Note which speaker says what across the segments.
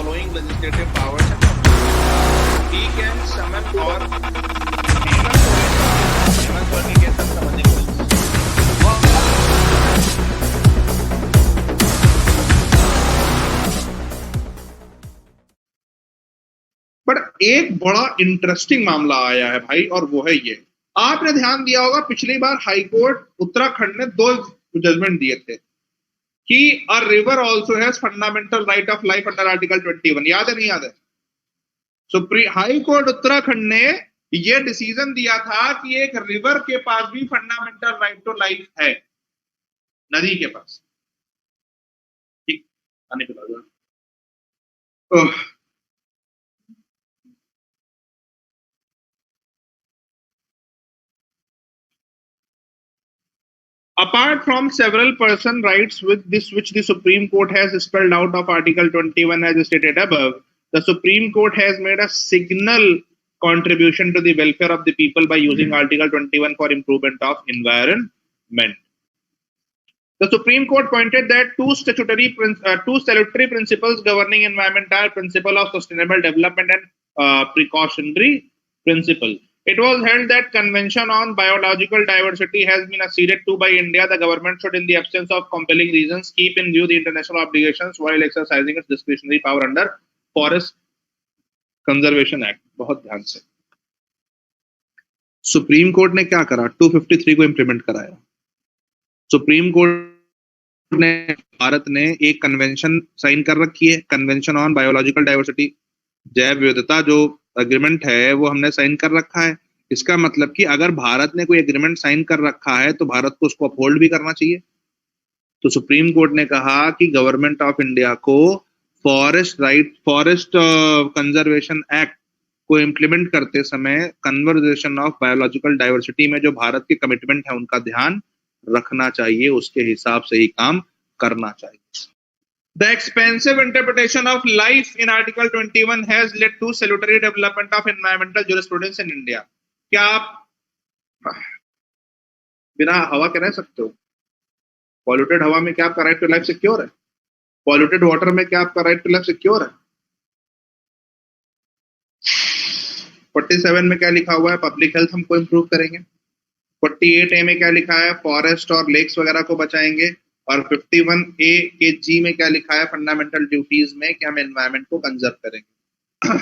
Speaker 1: following legislative powers and functions. He can summon or Hemant Soren के सब समझने को बट एक बड़ा इंटरेस्टिंग मामला आया है भाई, और वो है ये। आपने ध्यान दिया होगा पिछली बार हाईकोर्ट उत्तराखंड ने 2 जजमेंट दिए थे कि a river also has fundamental right of life under article 21। याद है नहीं याद है? सुप्रीम हाई कोर्ट उत्तराखंड ने यह डिसीजन दिया था कि एक रिवर के पास भी फंडामेंटल राइट टू लाइफ है, नदी के पास। ठीक, आने के बाद apart from several person rights with this which the Supreme Court has spelled out of Article 21 as stated above, the Supreme Court has made a signal contribution to the welfare of the people by using Article 21 for improvement of environment. The Supreme Court pointed that two salutary principles governing environment are principle of sustainable development and precautionary principle. It was held that Convention on Biological Diversity has been acceded to by India. The government should, in the absence of compelling reasons, keep in view the international obligations while exercising its discretionary power under Forest Conservation Act. बहुत ध्यान से। Supreme court ने क्या करा? 253 को implement कराया। Supreme court ने, भारत ने एक कन्वेंशन साइन कर रखी है, कन्वेंशन ऑन बायोलॉजिकल डाइवर्सिटी, जैव विविधता जो एग्रीमेंट है वो हमने साइन कर रखा है। इसका मतलब कि अगर भारत ने कोई एग्रीमेंट साइन कर रखा है तो भारत को उसको अपहोल्ड भी करना चाहिए। तो सुप्रीम कोर्ट ने कहा कि गवर्नमेंट ऑफ इंडिया को फॉरेस्ट कंजर्वेशन एक्ट को इम्प्लीमेंट करते समय कन्वर्जेशन ऑफ बायोलॉजिकल डाइवर्सिटी में जो भारत के कमिटमेंट है उनका ध्यान रखना चाहिए, उसके हिसाब से ही काम करना चाहिए। The expansive interpretation of life in Article 21 has led to salutary development of environmental jurisprudence in India. क्या आप बिना हवा के रह सकते हो? पॉल्यूटेड हवा में क्या आपका राइट टू लाइफ सिक्योर है? पॉल्यूटेड वाटर में क्या आपका राइट टू लाइफ सिक्योर है? 47 में क्या लिखा हुआ है? पब्लिक हेल्थ हमको इंप्रूव करेंगे। 48A में क्या लिखा है? फॉरेस्ट और लेक्स वगैरह को बचाएंगे। और 51A के जी में क्या लिखा है? फंडामेंटल ड्यूटीज में कि हम एनवायरनमेंट को कंजर्व करेंगे।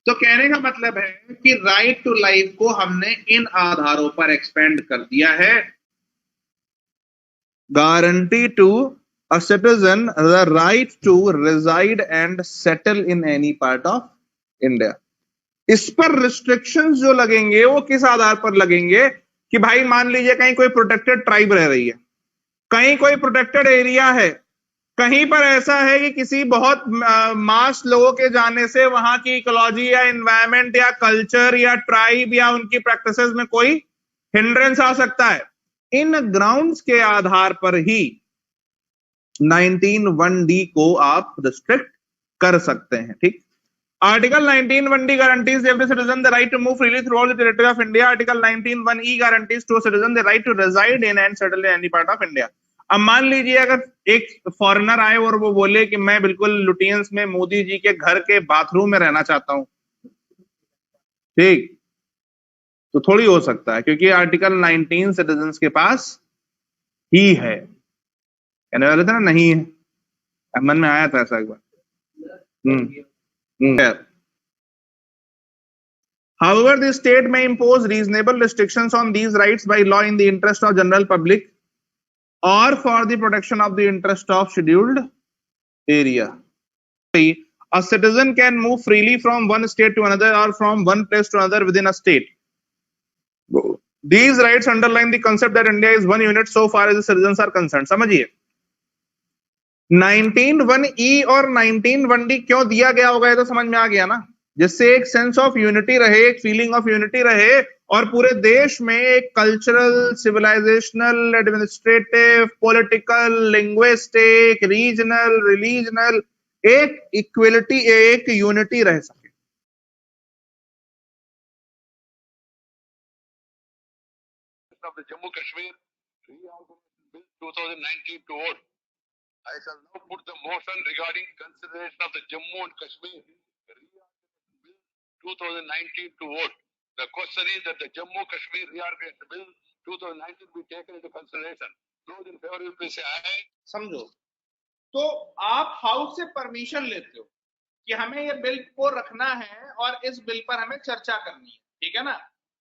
Speaker 1: तो कहने का मतलब है कि राइट टू लाइफ को हमने इन आधारों पर एक्सपेंड कर दिया है। Guarantee to a citizen the right to reside and settle in any part of India. इस पर रिस्ट्रिक्शंस जो लगेंगे वो किस आधार पर लगेंगे कि भाई मान लीजिए कहीं कोई प्रोटेक्टेड ट्राइब रह रही है, कहीं कोई प्रोटेक्टेड एरिया है, कहीं पर ऐसा है कि किसी बहुत मास लोगों के जाने से वहां की इकोलॉजी या एनवायरनमेंट या कल्चर या ट्राइब या उनकी प्रैक्टिसेस में कोई हिंड्रेंस आ सकता है। इन ग्राउंड्स के आधार पर ही 19(1)D को आप रिस्ट्रिक्ट कर सकते हैं। ठीक, Article 19(1)D guarantees every citizen the right to move freely throughout the territory of India. Article 19(1)E guarantees to a citizen the right to reside in and settle in any part of India. अब मान लीजिए अगर एक foreigner आए और वो बोले कि मैं बिल्कुल लुटियंस में मोदी जी के घर के बाथरूम में रहना चाहता हूं, ठीक, तो थोड़ी हो सकता है, क्योंकि आर्टिकल 19 सिटीजन के पास ही है। कहने वाले थे ना नहीं है, मन में आया था ऐसा एक बार। However, the state may impose reasonable restrictions on these rights by law in the interest of general public or for the protection of the interest of scheduled area. A citizen can move freely from one state to another or from one place to another within a state. These rights underline the concept that India is one unit so far as the citizens are concerned. समझिए, 19(1)E और 19(1)D क्यों दिया गया होगा, ये तो समझ में आ गया ना। जिससे एक सेंस ऑफ यूनिटी रहे, एक फीलिंग ऑफ यूनिटी रहे और पूरे देश में एक cultural, civilisational, administrative, political, linguistic, regional, religional एक इक्वलिटी, एक यूनिटी रह सके।
Speaker 2: Of the Jammu Kashmir 2019 to vote I shall now put the motion regarding consideration of the Jammu and Kashmir Bill 2019 to vote. The question is that the Jammu Kashmir Reorganization Bill 2019 be taken into consideration. Those in favor will please say aye.
Speaker 1: समझो, तो आप house से permission लेते हो कि हमें ये bill को रखना है और इस बिल पर हमें चर्चा करनी है, ठीक है ना।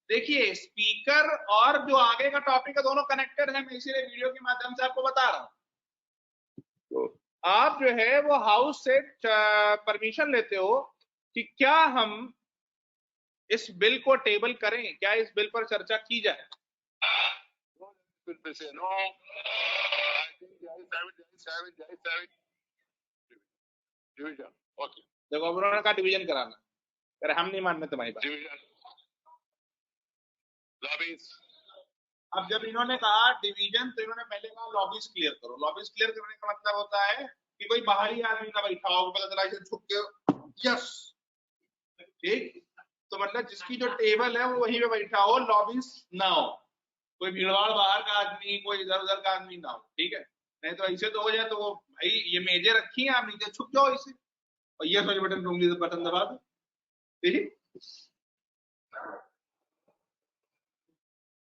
Speaker 1: देखिए, स्पीकर और जो आगे का टॉपिक है दोनों कनेक्टेड है, मैं इसीलिए वीडियो के माध्यम से आपको बता रहा हूं। तो आप जो है वो हाउस से परमिशन लेते हो कि क्या हम इस बिल को टेबल करें, क्या इस बिल पर चर्चा की जाए।
Speaker 2: No. Division. Okay.
Speaker 1: देखो, उन्होंने कहा डिवीजन कराना, अरे हम नहीं मानते तुम्हारी बात।
Speaker 2: Division. Lobbies.
Speaker 1: अब जब इन्होंने कहा डिवीजन तो इन्होंने पहले कहा लॉबीज क्लियर करो। लॉबीज क्लियर करने का मतलब होता है कि कोई बाहरी आदमी ना बैठा हो, पता चला इसे छुप के यस, ठीक, तो मतलब जिसकी जो टेबल है वो वहीं पे बैठा हो, लॉबीज ना हो, कोई भीड़भाड़ बाहर का आदमी, कोई इधर उधर का आदमी ना हो, ठीक है। नहीं तो ऐसे तो हो जाए तो वो भाई ये मेजें रखी हैं, आप नीचे छुप जाओ इसे और ये वाले बटन उंगली से बटन दबा दो, ठीक।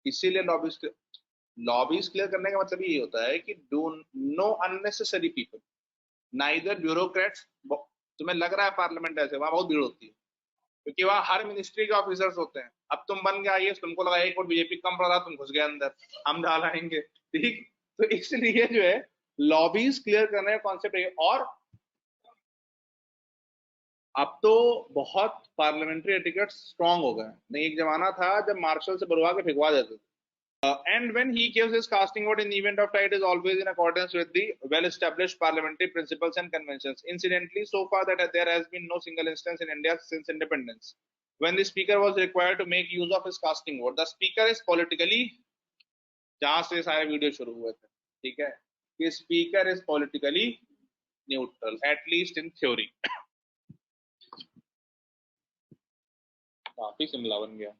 Speaker 1: इसीलिए लॉबीज क्लियर करने का मतलब ये होता है कि do know unnecessary people, neither bureaucrats. तुम्हें लग रहा है पार्लियामेंट ऐसे, वहां बहुत भीड़ होती है क्योंकि वहां हर मिनिस्ट्री के ऑफिसर्स होते हैं। अब तुम बन गए आईएएस, तुमको लगा एक और बीजेपी कम पड़ रहा, तुम घुस गए अंदर, हम डाल आएंगे, ठीक। तो इसलिए जो है लॉबीज क्लियर करने का कॉन्सेप्ट है। और अब तो बहुत पार्लियामेंट्री एटिकेट स्ट्रांग हो गए, नहीं एक जमाना था जब मार्शल से बुलवा के फेंकवा देते थे। And when he gives his casting vote in the event of tie, it is always in accordance with the well-established parliamentary principles and conventions. Incidentally, so far that there has been no single instance in India since independence when the speaker was required to make use of his casting vote. The speaker is politically, जहां से सारे video शुरू हुए थे, ठीक है, कि speaker is politically neutral at least in theory. काफी शिमला बन गया।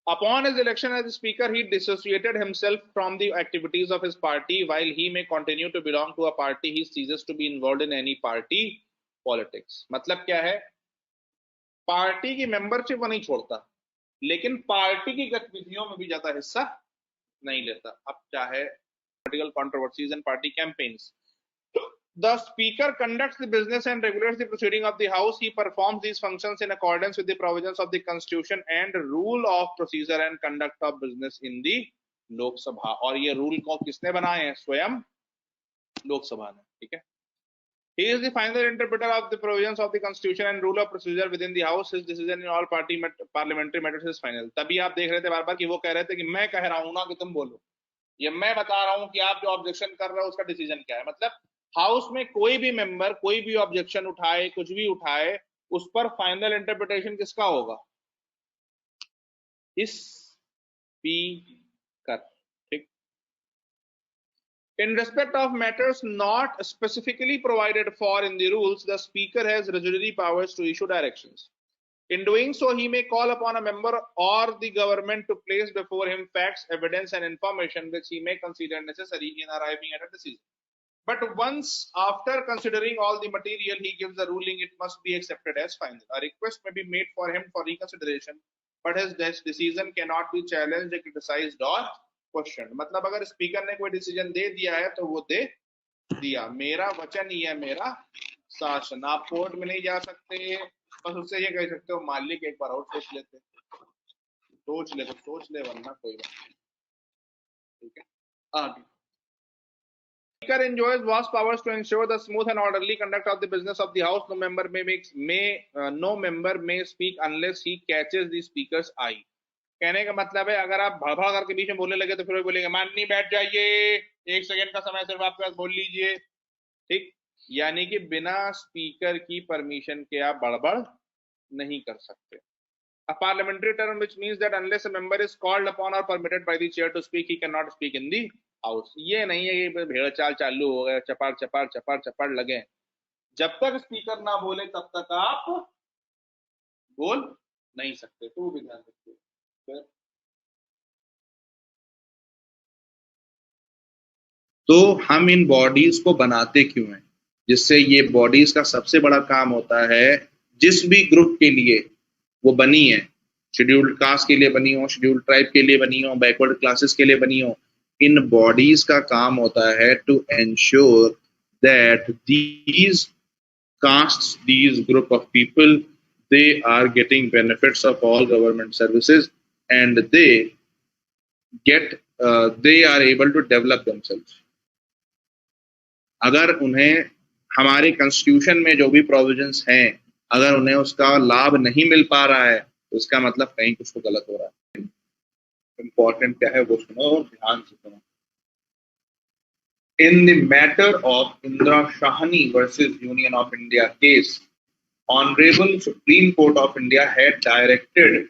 Speaker 1: Upon his election as speaker, he dissociated himself from the activities of his party. While he may continue to belong to a party, he ceases to be involved in any party politics. मतलब क्या है, party की membership वो नहीं छोड़ता, लेकिन party की गतिविधियों में भी ज्यादा हिस्सा नहीं लेता। अब चाहे political controversies and party campaigns. The speaker conducts the business and regulates the proceeding of the house. He performs these functions in accordance with the provisions of the constitution and rule of procedure and conduct of business in the Lok Sabha. और ये rule को किसने बनाए हैं? स्वयं लोकसभा ने, ठीक है। He is the final interpreter of the provisions of the constitution and rule of procedure within the house. His decision in all parliamentary matters is final. तभी आप देख रहे थे बार बार कि वो कह रहे थे कि मैं कह रहा हूं ना कि तुम बोलो, ये मैं बता रहा हूं कि आप जो ऑब्जेक्शन कर रहे हो उसका डिसीजन क्या है। मतलब हाउस में कोई भी मेंबर कोई भी ऑब्जेक्शन उठाए, कुछ भी उठाए, उस पर फाइनल इंटरप्रिटेशन किसका होगा? इस स्पीकर, ठीक। In respect of matters not specifically provided for in the rules, the speaker has residuary powers to issue directions. In doing so, he may call upon a member or the government to place before him facts, evidence, and information which he may consider necessary in arriving at a decision. But once after considering all the material, he gives a ruling, it must be accepted as final. A request may be made for him for reconsideration, but his decision cannot be challenged, criticized, or questioned. मतलब अगर speaker ने कोई decision दे दिया है तो वो दे दिया, मेरा वचन ही है मेरा शासन। आप कोर्ट में नहीं जा सकते, बस उससे ये कह सकते हो मालिक एक बार और सोच लेते, सोच ले तो सोच ले, वरना कोई बात नहीं, ठीक है। आगे Speaker enjoys vast powers to ensure the smooth and orderly conduct of the business of the House. No member may speak unless he catches the speaker's eye. कहने का मतलब है अगर आप भड़बड़ करके बीच में बोलने लगे तो फिर वो बोलेंगे माननी बैठ जाइए, एक सेकंड का समय सिर्फ आपके पास बोल लीजिए, ठीक। यानी कि बिना स्पीकर की परमिशन के आप बड़बड़ नहीं कर सकते। A parliamentary term which means that unless a member is called upon or permitted by the chair to speak, he cannot speak in the house. ये नहीं है कि भेड़ चाल चालू हो गए, चपाड़ चपाड़ चपाड़ चपाड़ लगे, जब तक स्पीकर ना बोले तब तक आप बोल नहीं सकते। तो वो भी ध्यान रखिए। तो हम इन बॉडीज को बनाते क्यों हैं? जिससे ये बॉडीज का सबसे बड़ा काम होता है, जिस भी ग्रुप के लिए वो बनी है, शेड्यूल्ड कास्ट के लिए बनी हो, शेड्यूल्ड ट्राइब के लिए बनी हो, बैकवर्ड क्लासेस के लिए बनी हो, इन बॉडीज का काम होता है to ensure that these castes, these group of people, they are getting benefits of all government services, and they are able to develop themselves. अगर उन्हें हमारे कॉन्स्टिट्यूशन में जो भी प्रोविजंस हैं, अगर उन्हें उसका लाभ नहीं मिल पा रहा है, तो इसका मतलब कहीं कुछ तो गलत हो रहा है। इंपॉर्टेंट क्या है वो सुनो, ध्यान से सुनो। In the matter of Indra Shahani versus Union of India case, Honorable Supreme Court of India had directed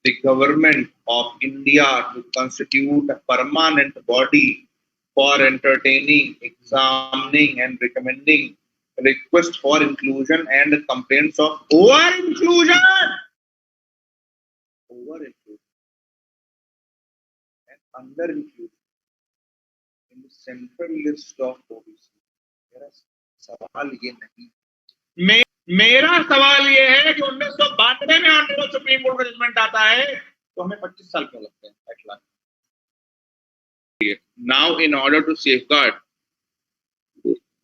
Speaker 1: the government of India to constitute a permanent body for entertaining, examining, and recommending requests for inclusion and complaints of over-inclusion and under-inclusion in the central list of OBC. मेरा सवाल ये नहीं, मेरा सवाल ये है कि 1992 में ऑनरेबल सुप्रीम कोर्ट का जजमेंट आता है तो हमें 25 साल क्यों लगते हैं atlas? Now, in order to safeguard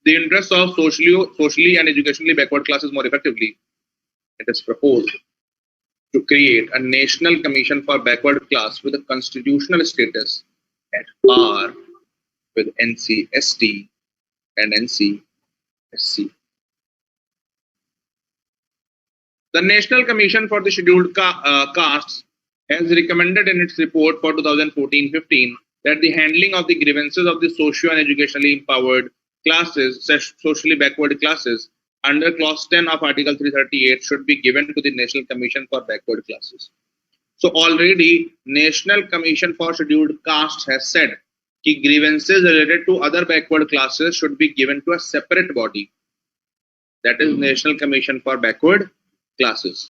Speaker 1: the interests of socially and educationally backward classes more effectively, it is proposed to create a national commission for backward class with a constitutional status at par with NC-ST and NC-SC. The National Commission for the Scheduled Castes has recommended in its report for 2014-15 that the handling of the grievances of the socio and educationally empowered classes, socially backward classes, under Clause 10 of Article 338 should be given to the National Commission for Backward Classes. So already, National Commission for Scheduled Castes has said that grievances related to other backward classes should be given to a separate body. That is National Commission for Backward Classes.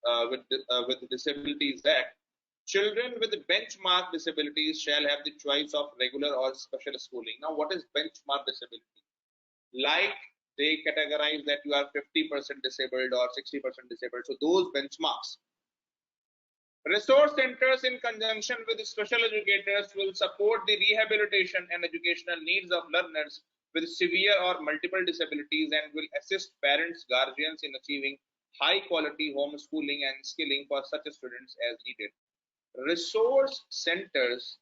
Speaker 1: With the Disabilities Act, children with benchmark disabilities shall have the choice of regular or special schooling. Now, what is benchmark disability? Like they categorize that you are 50% disabled or 60% disabled. So those benchmarks. Resource centers in conjunction with special educators will support the rehabilitation and educational needs of learners with severe or multiple disabilities and will assist parents, guardians in achieving high quality homeschooling and skilling for such students as needed. Resource centers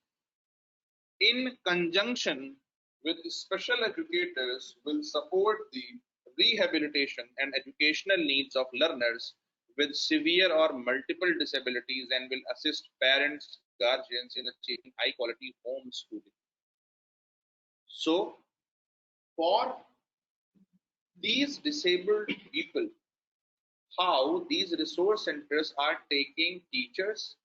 Speaker 1: in conjunction with special educators will support the rehabilitation and educational needs of learners with severe or multiple disabilities and will assist parents, guardians in achieving high quality homeschooling. So, for these disabled people, how these resource centers are taking teachers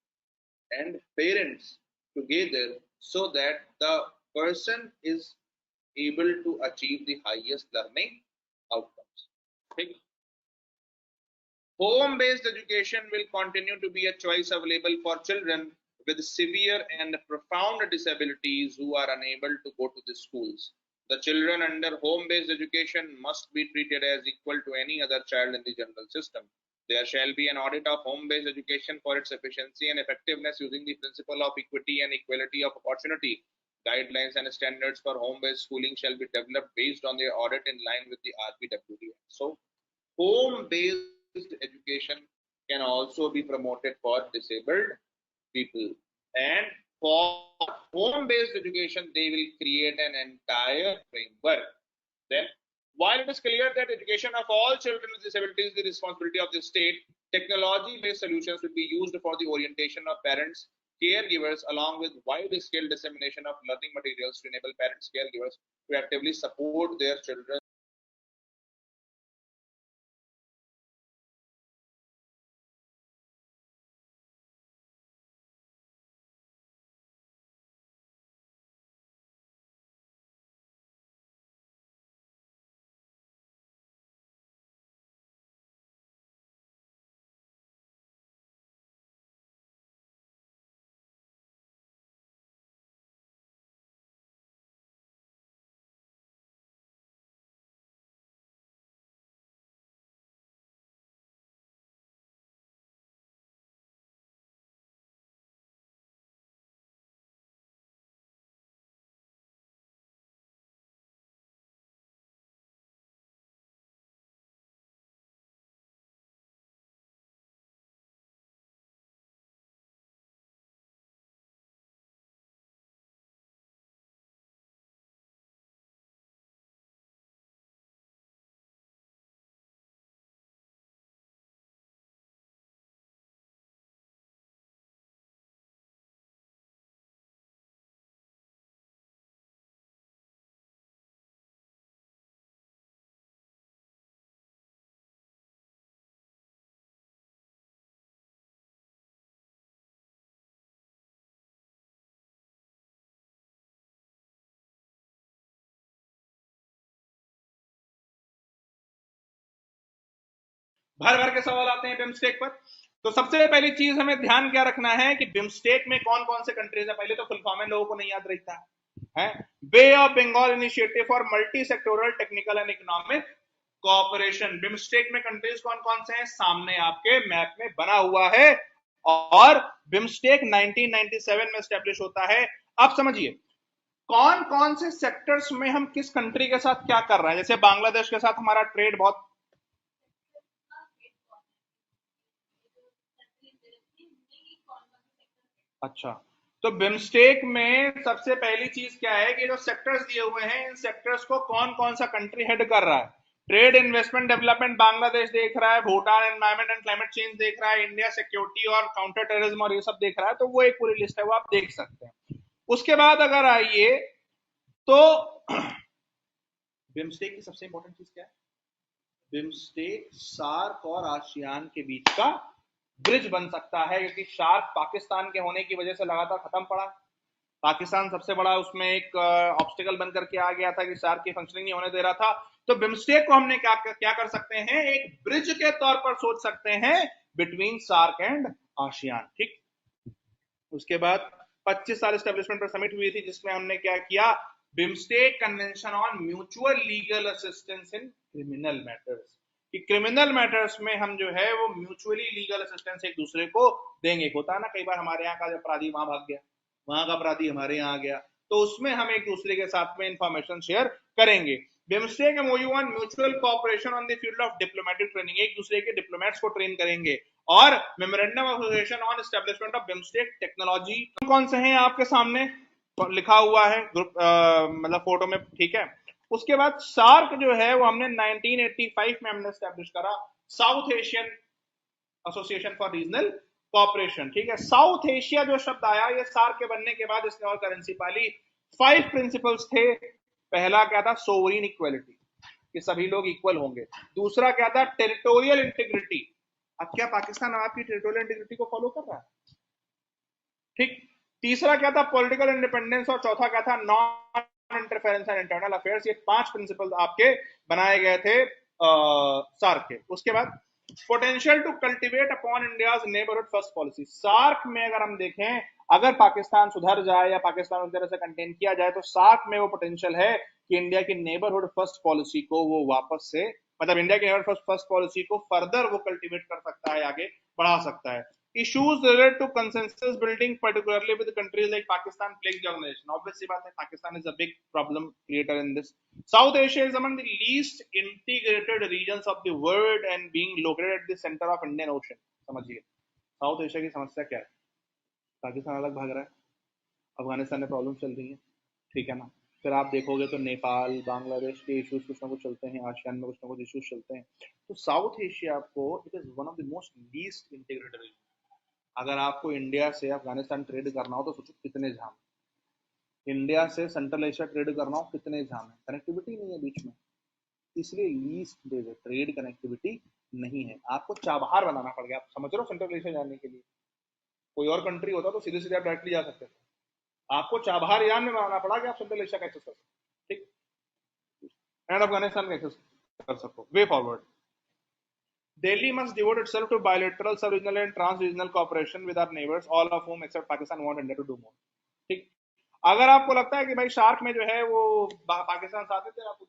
Speaker 1: and parents together so that the person is able to achieve the highest learning outcomes. Okay. Home-based education will continue to be a choice available for children with severe and profound disabilities who are unable to go to the schools. The children under home-based education must be treated as equal to any other child in the general system. There shall be an audit of home-based education for its efficiency and effectiveness using the principle of equity and equality of opportunity. Guidelines and standards for home-based schooling shall be developed based on their audit in line with the RPWD. So, home-based education can also be promoted for disabled people. And for home-based education, they will create an entire framework. Then, while it is clear that education of all children with disabilities is the responsibility of the state, technology-based solutions will be used for the orientation of parents, caregivers, along with wide-scale dissemination of learning materials to enable parents, caregivers to actively support their children
Speaker 3: भर भर के सवाल आते हैं BIMSTEC पर। तो सबसे पहली चीज हमें ध्यान क्या रखना है कि बिम्स्टेक में कौन कौन से कंट्रीज है। पहले तो फुल फॉर्म लोगों को नहीं याद रहता है। Bay of Bengal Initiative for Multi Sectoral Technical and Economic Cooperation. BIMSTEC में कंट्रीज कौन कौन से हैं, सामने आपके मैप में बना हुआ है। और बिम्स्टेक 1997 में स्टैब्लिश होता है। अब समझिए कौन कौन से सेक्टर्स में हम किस कंट्री के साथ क्या कर रहे हैं। जैसे बांग्लादेश के साथ हमारा ट्रेड बहुत, अच्छा, तो बिम्स्टेक में सबसे पहली चीज क्या है कि जो सेक्टर्स दिए हुए हैं इन सेक्टर्स को कौन कौन सा कंट्री हेड कर रहा है। ट्रेड, इन्वेस्टमेंट, डेवलपमेंट बांग्लादेश देख रहा है, Bhutan environment and climate change देख रहा है, इंडिया सिक्योरिटी और काउंटर टेररिज्म और ये सब देख रहा है। तो वो एक पूरी लिस्ट है, वो आप देख सकते हैं। उसके बाद अगर आइए तो बिम्स्टेक की सबसे इंपॉर्टेंट चीज क्या है, बिम्स्टेक सार्क और आसियान के बीच का ब्रिज बन सकता है, क्योंकि सार्क पाकिस्तान के होने की वजह से लगातार खत्म पड़ा। पाकिस्तान सबसे बड़ा उसमें एक ऑब्स्टिकल बनकर के आ गया था कि सार्क की फंक्शनिंग नहीं होने दे रहा था। तो बिम्स्टेक को हमने क्या क्या कर सकते हैं, एक ब्रिज के तौर पर सोच सकते हैं बिटवीन सार्क एंड आसियान। ठीक, उसके बाद 25 साल एस्टेब्लिशमेंट पर समिट हुई थी जिसमें हमने क्या किया, BIMSTEC convention on mutual legal assistance in criminal matters, कि क्रिमिनल मैटर्स में हम जो है वो म्यूचुअली लीगल असिस्टेंस एक दूसरे को देंगे। होता है ना कई बार हमारे यहाँ का अपराधी वहां भाग गया, वहां का अपराधी हमारे यहाँ आ गया, तो उसमें हम एक दूसरे के साथ में इंफॉर्मेशन शेयर करेंगे। BIMSTEC MOU on mutual cooperation on the field of diplomatic training, एक दूसरे के डिप्लोमेट्स को ट्रेन करेंगे। और memorandum of association on establishment of BIMSTEC technology, कौन से हैं आपके सामने लिखा हुआ है ग्रुप, मतलब फोटो में, ठीक है। उसके बाद सार्क जो है वो हमने 1985 में हमने एस्टेब्लिश करा, South Asian Association for Regional Cooperation. ठीक है, साउथ एशिया जो शब्द आया ये सार्क के बनने के बाद इसने और करेंसी पाली। 5 प्रिंसिपल्स थे। पहला क्या था, सोवरीन इक्वलिटी, कि सभी लोग इक्वल होंगे। दूसरा क्या था, टेरिटोरियल इंटीग्रिटी। अब क्या पाकिस्तान आपकी टेरिटोरियल इंटीग्रिटी को फॉलो कर रहा है? ठीक। तीसरा क्या था, पॉलिटिकल इंडिपेंडेंस। और चौथा क्या था, non interference and internal affairs. ये 5 प्रिंसिपल्स आपके बनाए गए थे सार्क के। उसके बाद potential to cultivate upon India's neighbourhood first policy. SAARC में अगर हम देखें, अगर पाकिस्तान सुधर जाए या पाकिस्तान उस तरह से कंटेन किया जाए तो सार्क में वो पोटेंशियल है कि इंडिया की नेबरहुड फर्स्ट पॉलिसी को वो वापस से, मतलब इंडिया की नेबरहुड फर्स्ट पॉलिसी को फर्दर वो कल्टिवेट कर सकता है, आगे बढ़ा सकता है। Issues related to consensus building, particularly with countries like Pakistan, plague the organization. Obviously, बात है, Pakistan is a big problem creator in this. South Asia is among the least integrated regions of the world and being located at the center of Indian Ocean. समझिए, south Asia की समस्या क्या है, पाकिस्तान अलग भाग रहा है, अफगानिस्तान में प्रॉब्लम चल रही है, ठीक है ना। फिर आप देखोगे तो नेपाल, बांग्लादेश के इश्यूज कुछ ना कुछ चलते हैं, आसियान में कुछ ना कुछ इश्यूज चलते हैं। तो साउथ एशिया को it is one of the most least integrated region. अगर आपको इंडिया से अफगानिस्तान ट्रेड करना हो तो सोचो कितने जाम, इंडिया से सेंट्रल एशिया ट्रेड करना हो कितने जाम है, कनेक्टिविटी नहीं है बीच में, इसलिए लीस्ट ट्रेड कनेक्टिविटी नहीं है। आपको चाबहार बनाना पड़ गया, आप समझ रहे हो, सेंट्रल एशिया जाने के लिए। कोई और कंट्री होता तो सीधे सीधे आप डायरेक्टली जा सकते थे, आपको चाबहार ईरान में बनाना पड़ा कि आप सेंट्रल एशिया का एक्सेस कर सकते, ठीक, एंड अफगानिस्तान का एक्सेस कर सको। Way forward, Delhi must devote itself to bilateral, sub-regional and trans-regional cooperation with our neighbors, all of whom except Pakistan want India to do more. ठीक, अगर आपको लगता है कि भाई शार्क में जो है वो पाकिस्तान साथ है, आप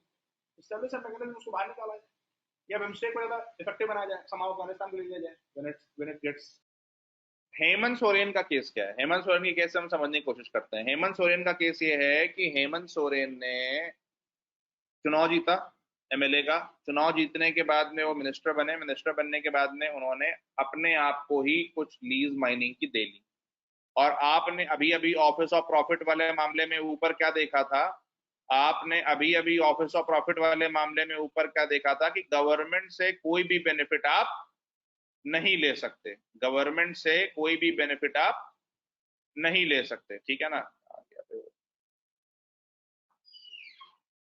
Speaker 3: एस्टैब्लिश मैकेनिज्म उसको बाहर निकाला जाए या बिम्स्टेक को ज्यादा इफेक्टिव बनाया जाए, समाओ अफगानिस्तान को ले लिया जाए when it gets। Hemant Soren का केस क्या है, हेमंत सोरेन के केस से हम समझने की कोशिश करते हैं। हेमंत सोरेन का केस ये है कि हेमंत सोरेन ने चुनाव जीता एमएलए का, चुनाव जीतने के बाद में वो मिनिस्टर बने, मिनिस्टर बनने के बाद में उन्होंने अपने आप को ही कुछ लीज माइनिंग की दे ली। और आपने अभी अभी ऑफिस ऑफ प्रॉफिट वाले मामले में ऊपर क्या देखा था, आपने अभी अभी ऑफिस ऑफ प्रॉफिट वाले मामले में ऊपर क्या देखा था कि गवर्नमेंट से कोई भी बेनिफिट आप नहीं ले सकते, गवर्नमेंट से कोई भी बेनिफिट आप नहीं ले सकते, ठीक है ना।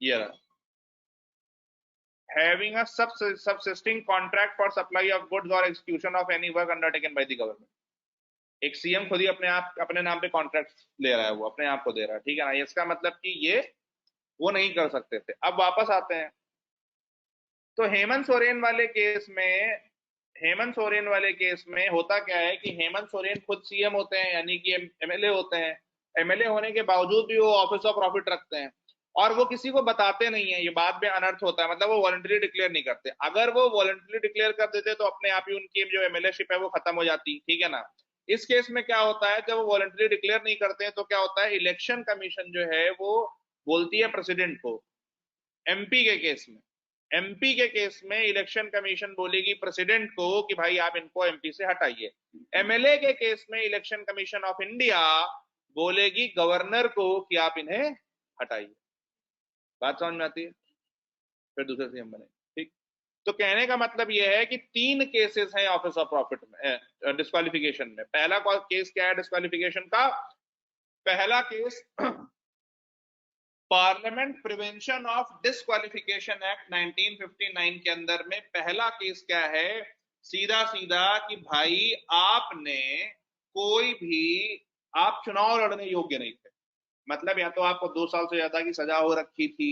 Speaker 3: ये रहा, having a subsisting contract for supply of goods or execution of any work undertaken by the government। एक सीएम खुद ही अपने नाम पे कॉन्ट्रैक्ट ले रहा है, वो अपने आप को दे रहा है, ठीक है ना। इसका मतलब कि ये वो नहीं कर सकते थे। अब वापस आते हैं, तो हेमंत सोरेन वाले केस में हेमंत सोरेन वाले केस में होता क्या है कि हेमंत सोरेन खुद सीएम होते हैं, यानी कि एमएलए होते हैं। एमएलए होने के बावजूद भी वो ऑफिस ऑफ प्रॉफिट रखते हैं और वो किसी को बताते नहीं है। ये बाद में अनर्थ होता है, मतलब वो वॉलंटरी डिक्लेयर नहीं करते। अगर वो वॉलंटरी डिक्लेयर कर देते तो अपने आप ही उनकी जो एमएलएशिप है वो खत्म हो जाती, ठीक है ना। इस केस में क्या होता है, जब वो वॉलंटरी डिक्लेयर नहीं करते हैं तो क्या होता है, इलेक्शन कमीशन जो है वो बोलती है प्रेसिडेंट को। एमपी के केस में एमपी के केस में इलेक्शन कमीशन बोलेगी प्रेसिडेंट को कि भाई आप इनको एमपी से हटाइए। एमएलए के केस में इलेक्शन कमीशन ऑफ इंडिया बोलेगी गवर्नर को कि आप इन्हें हटाइए। बात समझ में आती है? फिर दूसरे सीएम बने, ठीक। तो कहने का मतलब यह है कि 3 केसेस हैं ऑफिस ऑफ प्रॉफिट में, डिस्क्वालिफिकेशन में। पहला केस क्या है डिस्क्वालिफिकेशन का? पहला case parliament prevention of disqualification act 1959 के अंदर में पहला केस क्या है, सीधा सीधा कि भाई आपने कोई भी, आप चुनाव लड़ने योग्य नहीं थे। मतलब या तो आपको 2 साल से ज्यादा की सजा हो रखी थी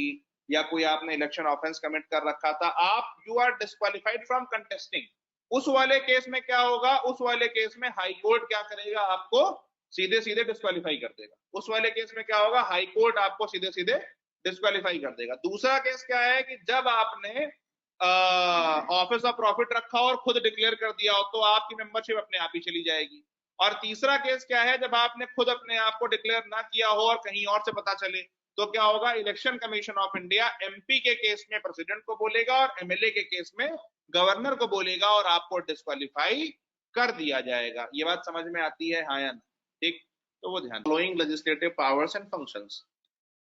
Speaker 3: या कोई आपने इलेक्शन ऑफेंस कमिट कर रखा था, आप you are disqualified from contesting. उस वाले केस में क्या होगा, उस वाले केस में हाई कोर्ट क्या करेगा, आपको सीधे सीधे डिस्क्वालीफाई कर देगा। उस वाले केस में क्या होगा, हाई कोर्ट आपको सीधे सीधे डिस्क्वालीफाई कर देगा। दूसरा केस क्या है कि जब आपने ऑफिस ऑफ प्रॉफिट रखा और खुद डिक्लेयर कर दिया हो तो आपकी मेंबरशिप अपने आप ही चली जाएगी। और तीसरा केस क्या है, जब आपने खुद अपने आप को डिक्लेयर ना किया हो और कहीं और से पता चले तो क्या होगा, election commission of India MP के केस में प्रेसिडेंट को बोलेगा और एमएलए के केस में गवर्नर को बोलेगा और आपको डिस्क्वालीफाई कर दिया जाएगा। ये बात समझ में आती है, हाँ या ना? ठीक, तो वो ध्यान। Flowing legislative powers and functions,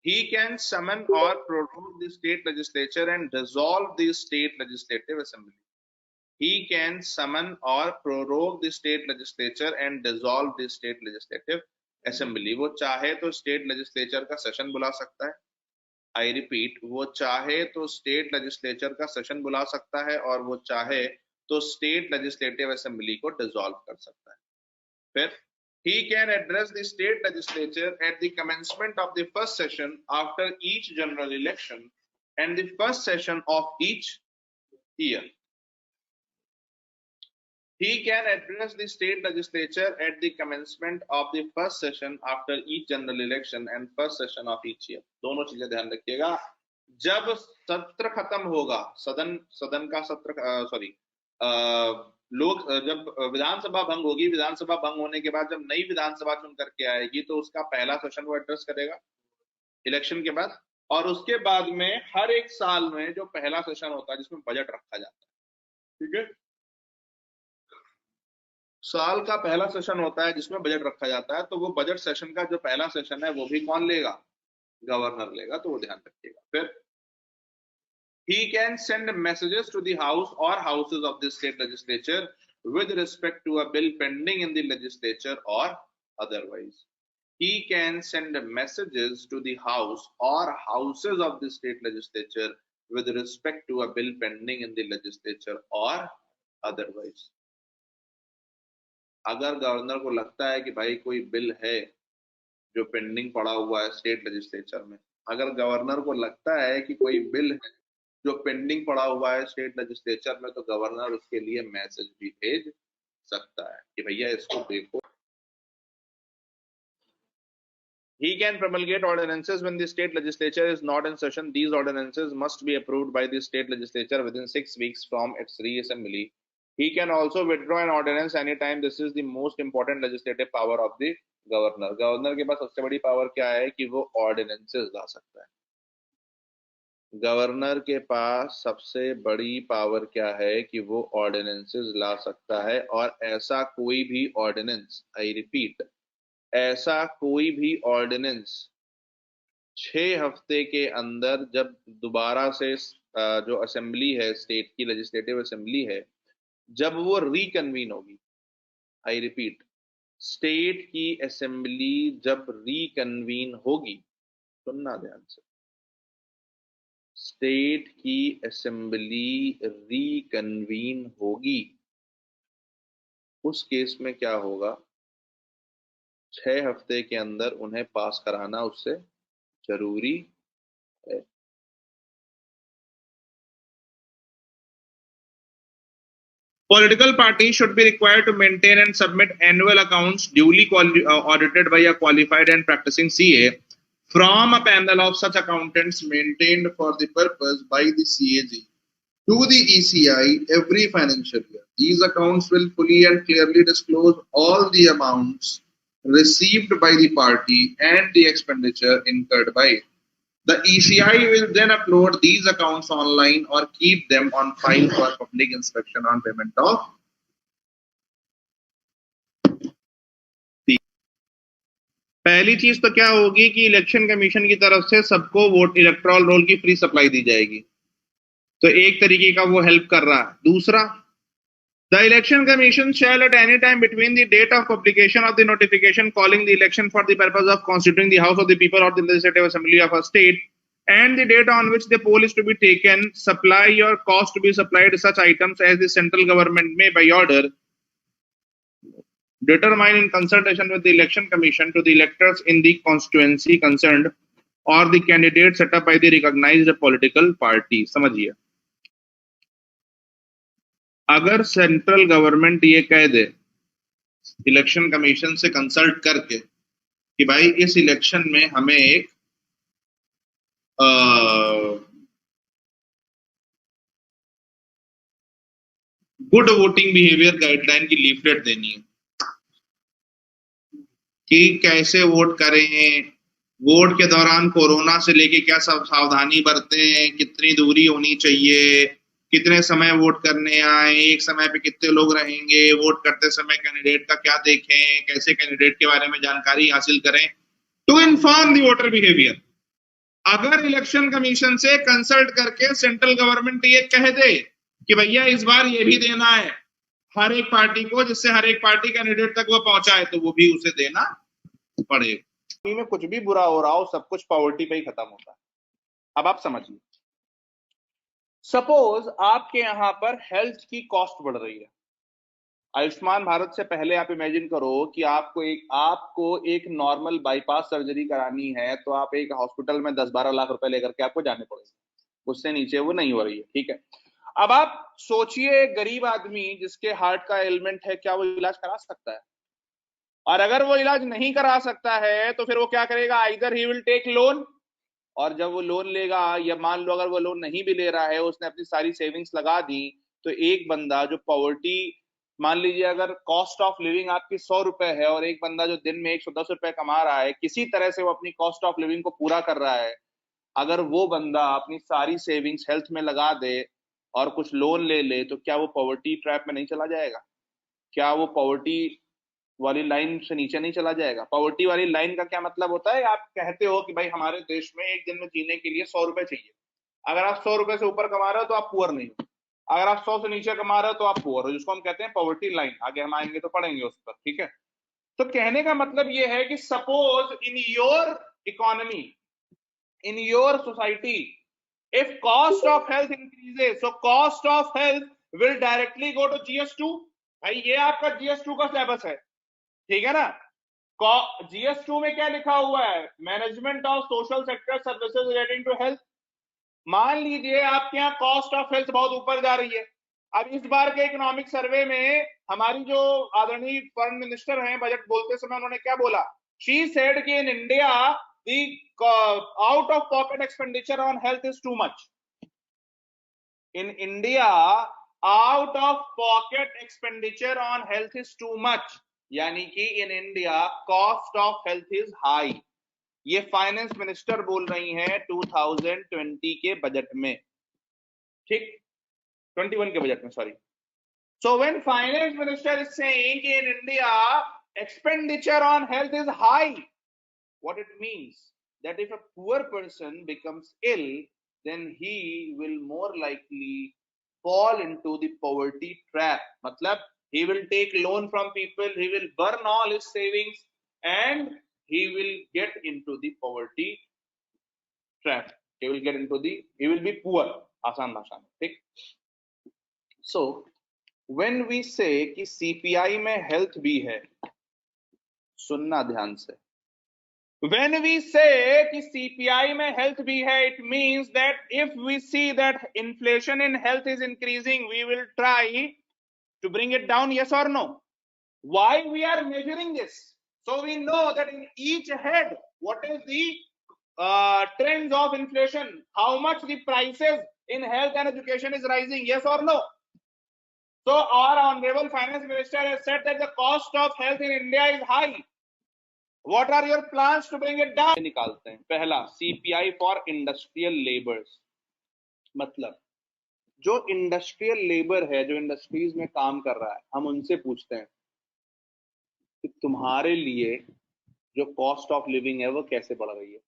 Speaker 3: he can summon or prorogue the state legislature and dissolve the state legislative assembly. He can summon or prorogue the state legislature and dissolve the state legislative assembly. वो चाहे तो state legislature का session बुला सकता है। I repeat, वो चाहे तो स्टेट लेजिस्लेचर का सेशन बुला सकता है और वो चाहे तो स्टेट लेजिस्लेटिव असेंबली को डिसॉल्व कर सकता है। फिर he can address the state legislature at the commencement of the first session after each general election and the first session of each year. He can address the state legislature at the commencement of the first session after each general election and first session of each year. दोनों चीजें ध्यान रखिएगा। जब सत्र खत्म होगा, सदन का सत्र, सॉरी, लोग जब विधानसभा भंग होगी, विधानसभा भंग होने के बाद जब नई विधानसभा चुन करके आएगी तो उसका पहला सेशन वो एड्रेस करेगा इलेक्शन के बाद। और उसके बाद में हर एक साल में जो पहला सेशन होता है जिसमें बजट रखा जाता है, ठीक है, साल का पहला सेशन होता है जिसमें बजट रखा जाता है, तो वो बजट सेशन का जो पहला सेशन है वो भी कौन लेगा, गवर्नर लेगा। तो वो ध्यान रखिएगा। फिर he can send messages to the house or houses of the state legislature with respect to a bill pending in the legislature or otherwise. He can send messages to the house or houses of the state legislature with respect to a bill pending in the legislature or otherwise. अगर governor को लगता है कि भाई कोई bill है जो pending पड़ा हुआ है स्टेट लेजिस्लेचर में, अगर गवर्नर को लगता है कि कोई बिल है जो पेंडिंग पड़ा हुआ है स्टेट लेजिस्लेचर में, तो गवर्नर उसके लिए मैसेज भी भेज सकता है कि भैया इसको देखो। He can promulgate ordinances when the state legislature is not in session. These ordinances must be approved by the state legislature within 6 weeks from its reassembly. He can also withdraw an ordinance anytime. This is the most important legislative power of the governor. Governor के पास सबसे बड़ी power क्या है कि वो ordinances ला सकता है। Governor के पास सबसे बड़ी पावर क्या है कि वो ऑर्डिनेंसेस ला सकता है। और ऐसा कोई भी ऑर्डिनेंस, आई रिपीट, ऐसा कोई भी ऑर्डिनेंस 6 हफ्ते के अंदर जब दोबारा से जो असेंबली है, स्टेट की लेजिस्लेटिव असेंबली है, जब वो रिकन्वीन होगी, आई रिपीट, स्टेट की असेंबली जब रिकन्वीन होगी, सुनना ध्यान से, स्टेट की असेंबली रिकन्वीन होगी, उस केस में क्या होगा, 6 हफ्ते के अंदर उन्हें पास कराना उससे जरूरी है।
Speaker 1: Political parties should be required to maintain and submit annual accounts duly audited by a qualified and practicing CA from a panel of such accountants maintained for the purpose by the CAG to the ECI every financial year. These accounts will fully and clearly disclose all the amounts received by the party and the expenditure incurred by it. The ECI will then upload these accounts online or keep them on file for public inspection on payment of fee. पहली चीज तो क्या होगी कि election commission की तरफ से सबको वोट इलेक्टोरल रोल की फ्री सप्लाई दी जाएगी, तो एक तरीके का वो हेल्प कर रहा है। दूसरा, the election commission shall at any time between the date of publication of the notification calling the election for the purpose of constituting the House of the People or the Legislative Assembly of a state and the date on which the poll is to be taken, supply or cause to be supplied such items as the central government may by order determine in consultation with the election commission to the electors in the constituency concerned or the candidate set up by the recognized political party. समझिए, अगर central government ये कह दे election commission से consult करके कि भाई इस election में हमें एक गुड वोटिंग बिहेवियर गाइडलाइन की लीफलेट देनी है कि कैसे वोट करें, वोट के दौरान कोरोना से लेके क्या सब सावधानी बरतें, कितनी दूरी होनी चाहिए, कितने समय वोट करने आए, एक समय पे कितने लोग रहेंगे, वोट करते समय कैंडिडेट का क्या देखें, कैसे कैंडिडेट के बारे में जानकारी हासिल करें, to inform the voter behaviour. अगर इलेक्शन कमीशन से कंसल्ट करके सेंट्रल गवर्नमेंट ये कह दे कि भैया इस बार ये भी देना है हर एक पार्टी को, जिससे हर एक पार्टी कैंडिडेट तक वो पहुंचाए, तो वो भी उसे देना पड़ेगा। में कुछ भी बुरा हो रहा हो, सब कुछ पॉवर्टी पे ही खत्म होता है। अब आप समझिए, सपोज आपके यहां पर हेल्थ की कॉस्ट बढ़ रही है। आयुष्मान भारत से पहले आप इमेजिन करो कि आपको एक नॉर्मल बाईपास सर्जरी करानी है, तो आप एक हॉस्पिटल में 10-12 लाख रुपए लेकर के आपको जाने पड़ेंगे, उससे नीचे वो नहीं हो रही है, ठीक है। अब आप सोचिए, गरीब आदमी जिसके हार्ट का एलिमेंट है, क्या वो इलाज करा सकता है? और अगर वो इलाज नहीं करा सकता है तो फिर वो क्या करेगा? Either he will take loan, और जब वो लोन लेगा, या मान लो अगर वो लोन नहीं भी ले रहा है, उसने अपनी सारी सेविंग्स लगा दी, तो एक बंदा जो पॉवर्टी, मान लीजिए अगर कॉस्ट ऑफ लिविंग आपकी 100 रुपए है और एक बंदा जो दिन में 110 रुपए कमा रहा है, किसी तरह से वो अपनी कॉस्ट ऑफ लिविंग को पूरा कर रहा है, अगर वो बंदा अपनी सारी सेविंग्स हेल्थ में लगा दे और कुछ लोन ले ले, तो क्या वो पॉवर्टी ट्रैप में नहीं चला जाएगा? क्या वो पॉवर्टी वाली लाइन से नीचे नहीं चला जाएगा? पॉवर्टी वाली लाइन का क्या मतलब होता है? आप कहते हो कि भाई हमारे देश में एक दिन में जीने के लिए 100 रुपए चाहिए। अगर आप 100 रुपए से ऊपर कमा रहे हो तो आप पुअर नहीं हो, अगर आप 100 से नीचे कमा रहे हो तो आप पुअर हो, जिसको हम कहते हैं पॉवर्टी लाइन। आगे हम आएंगे तो पढ़ेंगे उस पर, ठीक है। तो कहने का मतलब ये है कि suppose in your economy, in your society, if cost of health increases, so cost of health will directly go to GS2। भाई ये आपका GS2 का सिलेबस है, ठीक है ना। GS2 में क्या लिखा हुआ है? Management of social sector services relating to health. मान लीजिए आपके यहाँ कॉस्ट ऑफ हेल्थ बहुत ऊपर जा रही है। अब इस बार के इकोनॉमिक सर्वे में हमारी जो आदरणीय फॉरेन मिनिस्टर हैं, बजट बोलते समय उन्होंने क्या बोला? शी सेड कि in India the out of pocket expenditure on health is too much. In India, out of pocket expenditure on health is too much, यानी कि in India cost of health is high। ये finance minister बोल रही हैं 2020 के budget में, ठीक, 21 के बजट में, sorry. So when finance minister is saying in India expenditure on health is high, what it means that if a poor person becomes ill, then he will more likely fall into the poverty trap। मतलब he will take loan from people, he will burn all his savings, and he will get into the poverty trap। he will be poor, आसान भाषा में, ठीक। So when we say कि CPI में health भी है, सुनना ध्यान से, when we say कि CPI में health भी है, it means that if we see that inflation in health is increasing, we will try
Speaker 3: to bring it down? Yes or no? Why we are measuring this? So we know that in each head, what is the trends of inflation? How much the prices in health and education is rising? Yes or no? So our honorable finance minister has said that the cost of health in India is high. What are your plans to bring it down? निकालते हैं पहला CPI for industrial labours, मतलब जो industrial labour है, जो industries में काम कर रहा है, हम उनसे पूछते हैं कि तुम्हारे लिए जो कॉस्ट ऑफ लिविंग है वो कैसे बढ़ रही है.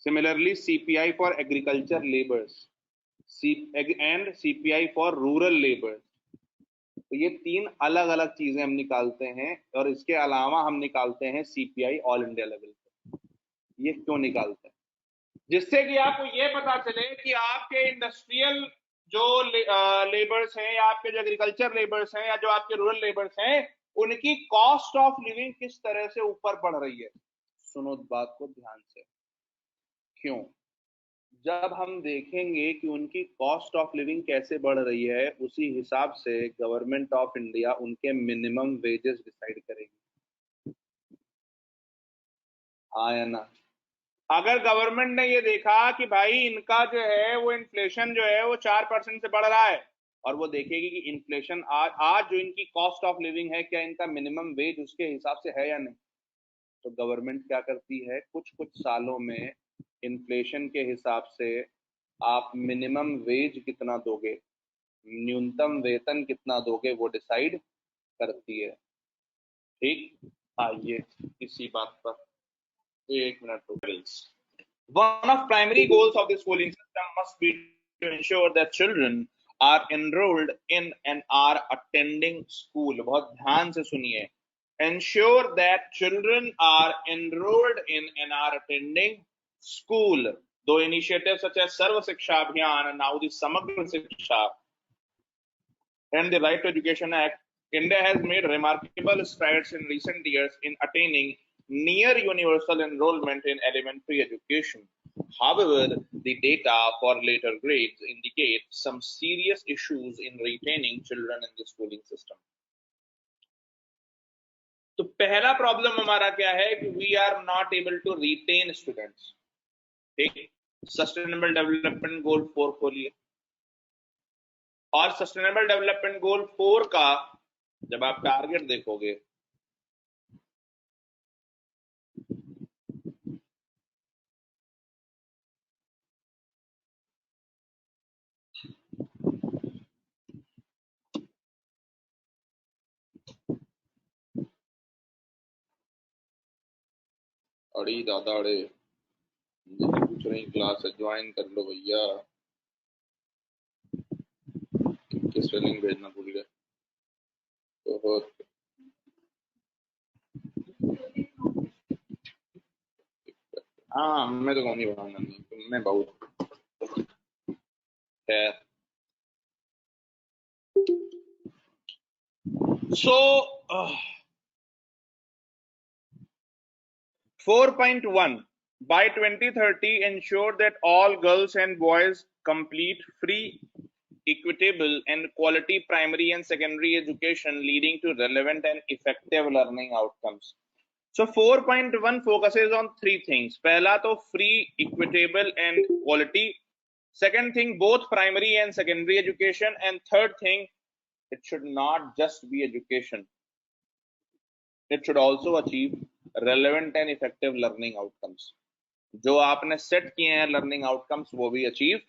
Speaker 3: Similarly CPI for agriculture labours and CPI for rural labours. तो ये तीन अलग अलग चीजें हम निकालते हैं, और इसके अलावा हम निकालते हैं CPI ऑल इंडिया लेवल पे. ये क्यों निकालते हैं? जिससे कि आपको ये पता चले कि आपके इंडस्ट्रियल जो लेबर्स हैं, या आपके जो एग्रीकल्चर लेबर्स हैं, या जो आपके रूरल लेबर्स हैं, उनकी कॉस्ट ऑफ लिविंग किस तरह से ऊपर बढ़ रही है. सुनो बात को ध्यान से. क्यों? जब हम देखेंगे कि उनकी कॉस्ट ऑफ लिविंग कैसे बढ़ रही है, उसी हिसाब से गवर्नमेंट ऑफ इंडिया उनके मिनिमम वेजेस डिसाइड करेगी. हाँ या ना? अगर गवर्नमेंट ने ये देखा कि भाई इनका जो है वो इन्फ्लेशन जो है वो 4% से बढ़ रहा है, और वो देखेगी कि इन्फ्लेशन आज जो इनकी कॉस्ट ऑफ लिविंग है, क्या इनका मिनिमम वेज उसके हिसाब से है या नहीं, तो गवर्नमेंट क्या करती है, कुछ कुछ सालों में इन्फ्लेशन के हिसाब से आप मिनिमम वेज कितना दोगे, न्यूनतम वेतन कितना दोगे, वो डिसाइड करती है. ठीक, आइए इसी बात पर एक minute. One of primary goals of the schooling system must be to ensure that children are enrolled in and are attending school. बहुत ध्यान से सुनिए. Ensure that children are enrolled in and are attending school. Though initiatives such as Sarva Shiksha Abhiyan and now the Samagra Shiksha and the Right to Education Act, India has made remarkable strides in recent years in attaining near universal enrollment in elementary education. However, the data for later grades indicate some serious issues in retaining children in the schooling system. तो पहला problem हमारा क्या है कि we are not able to retain students. ठीक, sustainable development goal 4 खोलिए, और sustainable development goal 4 का जब आप टारगेट देखोगे, अड़ी दादा अड़े पूछ रही क्लास ज्वाइन कर लो भैया, किस स्पेलिंग भेजना भूल गए. तो हाँ, मैं तो नहीं बताऊंगा, नहीं मैं बहुत है. So 4.1 by 2030 ensure that all girls and boys complete free, equitable and quality primary and secondary education leading to relevant and effective learning outcomes. So 4.1 focuses on 3 things. पहला तो free, equitable and quality. Second thing, both primary and secondary education. And third thing, it should not just be education. It should also achieve relevant and effective learning outcomes. जो आपने set किए हैं learning outcomes वो भी achieve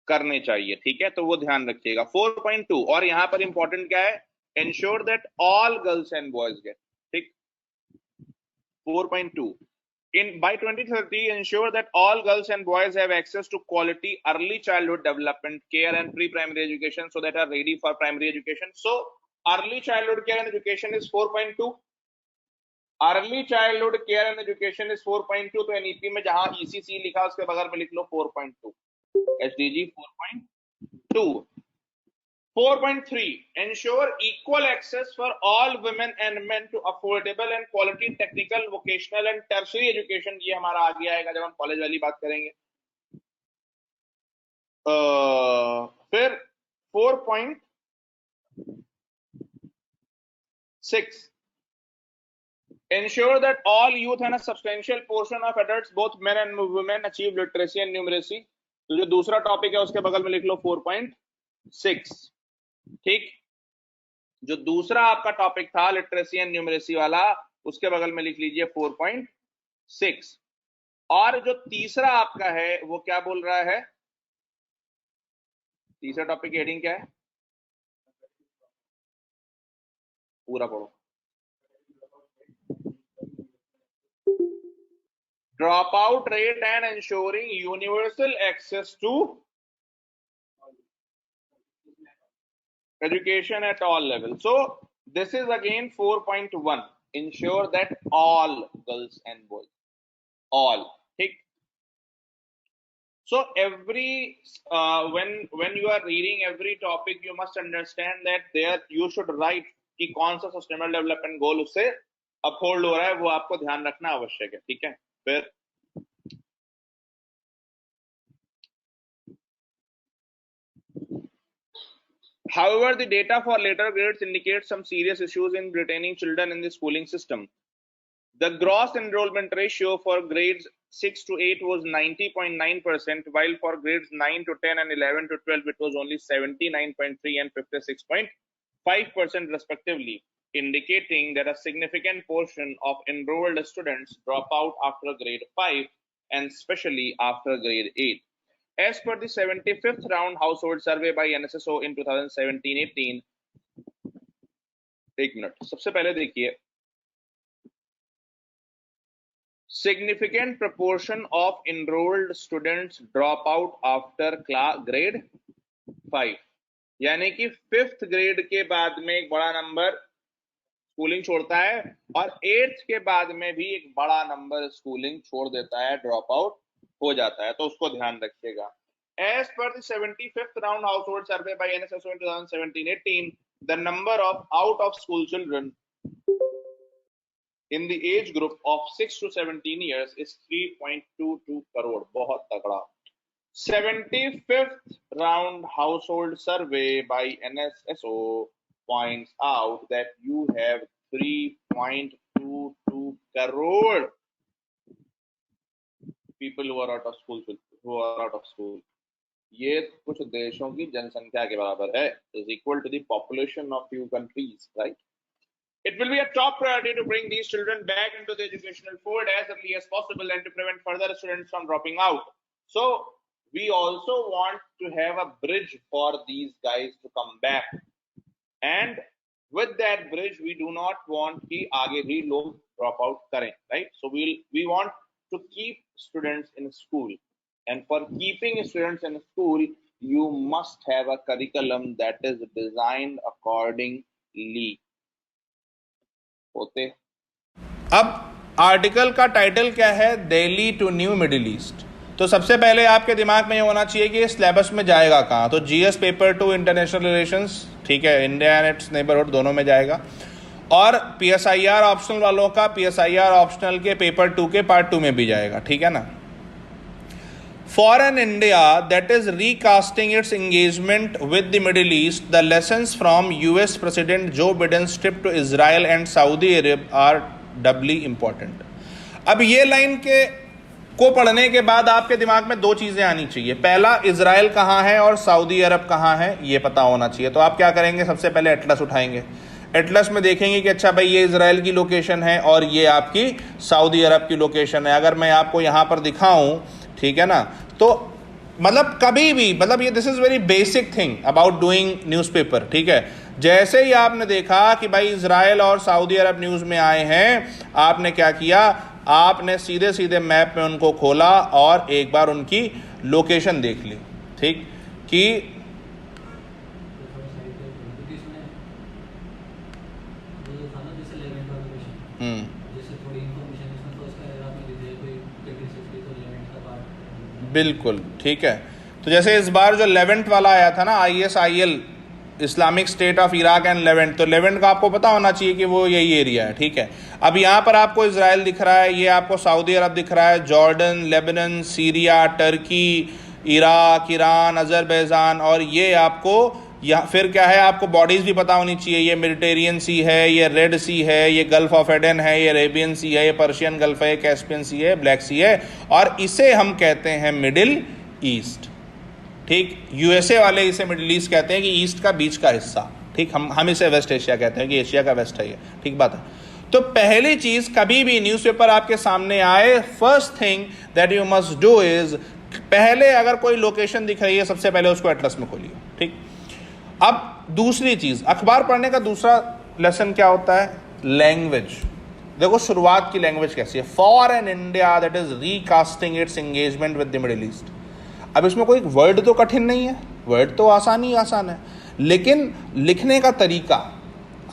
Speaker 3: करने चाहिए. ठीक है, तो वो ध्यान रखिएगा. 4.2 और यहाँ पर इंपॉर्टेंट क्या है, ensure that all girls and boys get. ठीक, 4.2 by 2030 ensure that all girls and boys have access to quality early childhood development care and pre-primary education so that are ready for primary education. So early childhood care and education is 4.2. Early childhood care and education is 4.2. तो NEP में जहां ECC लिखा उसके बगल में लिख लो 4.2. SDG 4.2. 4.3 ensure equal access for all women and men to affordable and quality technical, vocational and tertiary education. ये हमारा आगे आएगा जब हम कॉलेज वाली बात करेंगे. फिर 6. Ensure that all youth and a substantial portion of adults, both men and women, achieve literacy and numeracy. तो जो दूसरा टॉपिक है उसके बगल में लिख लो 4.6. ठीक, जो दूसरा आपका टॉपिक था लिटरेसी एंड न्यूमरेसी वाला, उसके बगल में लिख लीजिए 4.6. और जो तीसरा आपका है वो क्या बोल रहा है? तीसरा टॉपिक हेडिंग क्या है? पूरा पढ़ो. Dropout rate and ensuring universal access to education at all levels. So this is again 4.1. Ensure that all girls and boys, all. ठीक. So every when you are reading every topic, you must understand that there you should write कि कौन सा sustainable development गोल उससे uphold हो रहा है, वो आपको ध्यान रखना आवश्यक है. ठीक है. फिर however, the data for later grades indicates some serious issues in retaining children in the schooling system. The gross enrollment ratio for grades 6 to 8 was 90.9%, while for grades 9 to 10 and 11 to 12 it was only 79.3 and 56.5% respectively, indicating that a significant portion of enrolled students drop out after grade 5 and especially after grade 8. As per the 75th round household survey by NSSO in 2017-18, एक minute, सबसे पहले देखिए, significant proportion of enrolled students drop out after grade 5, यानी कि 5th grade के बाद में एक बड़ा नंबर स्कूलिंग छोड़ता है और 8th के बाद में भी एक बड़ा नंबर स्कूलिंग छोड़ देता है, ड्रॉप आउट हो जाता है. तो उसको ध्यान रखिएगा. As per the 75th round household survey by NSSO in 2017-18, the number of out of school children in the age group of 6 to 17 years is 3.22 crore. बहुत तगड़ा. 75th round household survey by NSSO points out that you have 3.22 crore people who are out of school. ये कुछ देशों की जनसंख्या के बराबर है. is equal to the population of few countries, right? It will be a top priority to bring these children back into the educational fold as early as possible and to prevent further students from dropping out. So we also want to have a bridge for these guys to come back, and with that bridge we do not want कि आगे भी लोग drop out करें, right? So we want to keep students in school, and for keeping students in school you must have a curriculum that is designed accordingly. होते. अब article का title क्या है? Delhi to new Middle East. तो सबसे पहले आपके दिमाग में ये होना चाहिए कि सिलेबस में जाएगा कहाँ. तो जीएस पेपर 2 इंटरनेशनल रिलेशंस, ठीक है, इंडिया एंड इट्स नेबरहुड दोनों में जाएगा. और पीएसआईआर ऑप्शनल वालों का पीएसआईआर ऑप्शनल के पेपर 2 के पार्ट 2 में भी जाएगा. ठीक है ना. For an India that is recasting its engagement with the Middle East, the lessons from US President Joe Biden's trip to Israel and Saudi Arabia are doubly important. अब ये लाइन को पढ़ने के बाद आपके दिमाग में दो चीजें आनी चाहिए. पहला, इजराइल कहाँ है और सऊदी अरब कहाँ है, ये पता होना चाहिए. तो आप क्या करेंगे? सबसे पहले एटलस उठाएंगे. एटलस में देखेंगे कि अच्छा भाई ये इजराइल की लोकेशन है और ये आपकी सऊदी अरब की लोकेशन है. अगर मैं आपको यहाँ पर दिखाऊं, ठीक है ना, तो मतलब कभी भी, मतलब ये this is very basic thing about doing newspaper. ठीक है, जैसे ही आपने देखा कि भाई इजराइल और सऊदी अरब न्यूज़ में आए हैं, आपने क्या किया? आपने सीधे सीधे मैप में उनको खोला और एक बार उनकी लोकेशन देख ली. ठीक, कि बिल्कुल ठीक है. तो जैसे इस बार जो लेवेंट वाला आया था ना, ISIL, Islamic state of Iraq and Levant, तो लेवेंट का आपको पता होना चाहिए कि वो यही एरिया है. ठीक है, अब यहाँ पर आपको इजराइल दिख रहा है, ये आपको सऊदी अरब दिख रहा है, Jordan, Lebanon, Syria, Turkey, Iraq, Iran, Azerbaijan, और ये आपको
Speaker 4: या फिर क्या है, आपको बॉडीज भी पता होनी चाहिए, ये मेडिटेरियन सी है, ये रेड सी है, ये गल्फ ऑफ एडन है, ये अरेबियन सी है, ये पर्शियन गल्फ है, ये कैस्पियन सी है, ब्लैक सी है, और इसे हम कहते हैं मिडिल ईस्ट। ठीक, यूएसए वाले इसे मिडिल ईस्ट कहते हैं कि ईस्ट का बीच का हिस्सा। ठीक, हम इसे वेस्ट एशिया कहते हैं कि एशिया का वेस्ट है ये। ठीक बात है। तो पहली चीज, कभी भी न्यूज़पेपर आपके सामने आए, first thing that you must do is, पहले अगर कोई लोकेशन दिख रही है सबसे पहले उसको एटलस में खोलिए। ठीक, अब दूसरी चीज, अखबार पढ़ने का दूसरा लेसन क्या होता है, लैंग्वेज। देखो शुरुआत की लैंग्वेज कैसी है, for an India that is recasting its engagement with the Middle East. अब इसमें कोई वर्ड तो कठिन नहीं है, वर्ड तो आसान है, लेकिन लिखने का तरीका,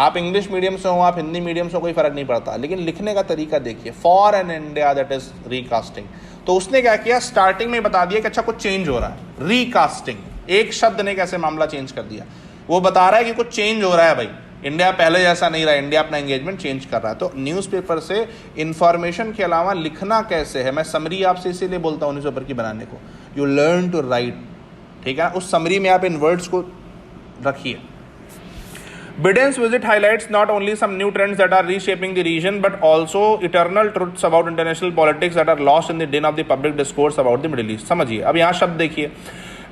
Speaker 4: आप इंग्लिश मीडियम से हो, आप हिंदी मीडियम से हो, कोई फर्क नहीं पड़ता, लेकिन लिखने का तरीका देखिए, for an India that is recasting. तो उसने क्या किया, स्टार्टिंग में बता दिया कि अच्छा कुछ चेंज हो रहा है, रीकास्टिंग, एक शब्द ने कैसे मामला चेंज कर दिया। वो बता रहा है कि कुछ चेंज हो रहा है भाई, इंडिया पहले जैसा नहीं रहा, इंडिया अपना एंगेजमेंट चेंज कर रहा है। तो न्यूज़पेपर से इंफॉर्मेशन के अलावा लिखना कैसे है, मैं समरी आपसे इसीलिए बोलता हूँ न्यूज़पेपर की बनाने को, यू लर्न टू राइट। ठीक है, उस समरी में आप इन वर्ड्स को रखिए। Biden's visit highlights not only some new trends that are reshaping the region, but also eternal truths about international politics that are lost in the din of the public discourse about the Middle East. समझिए, अब यहाँ शब्द देखिए,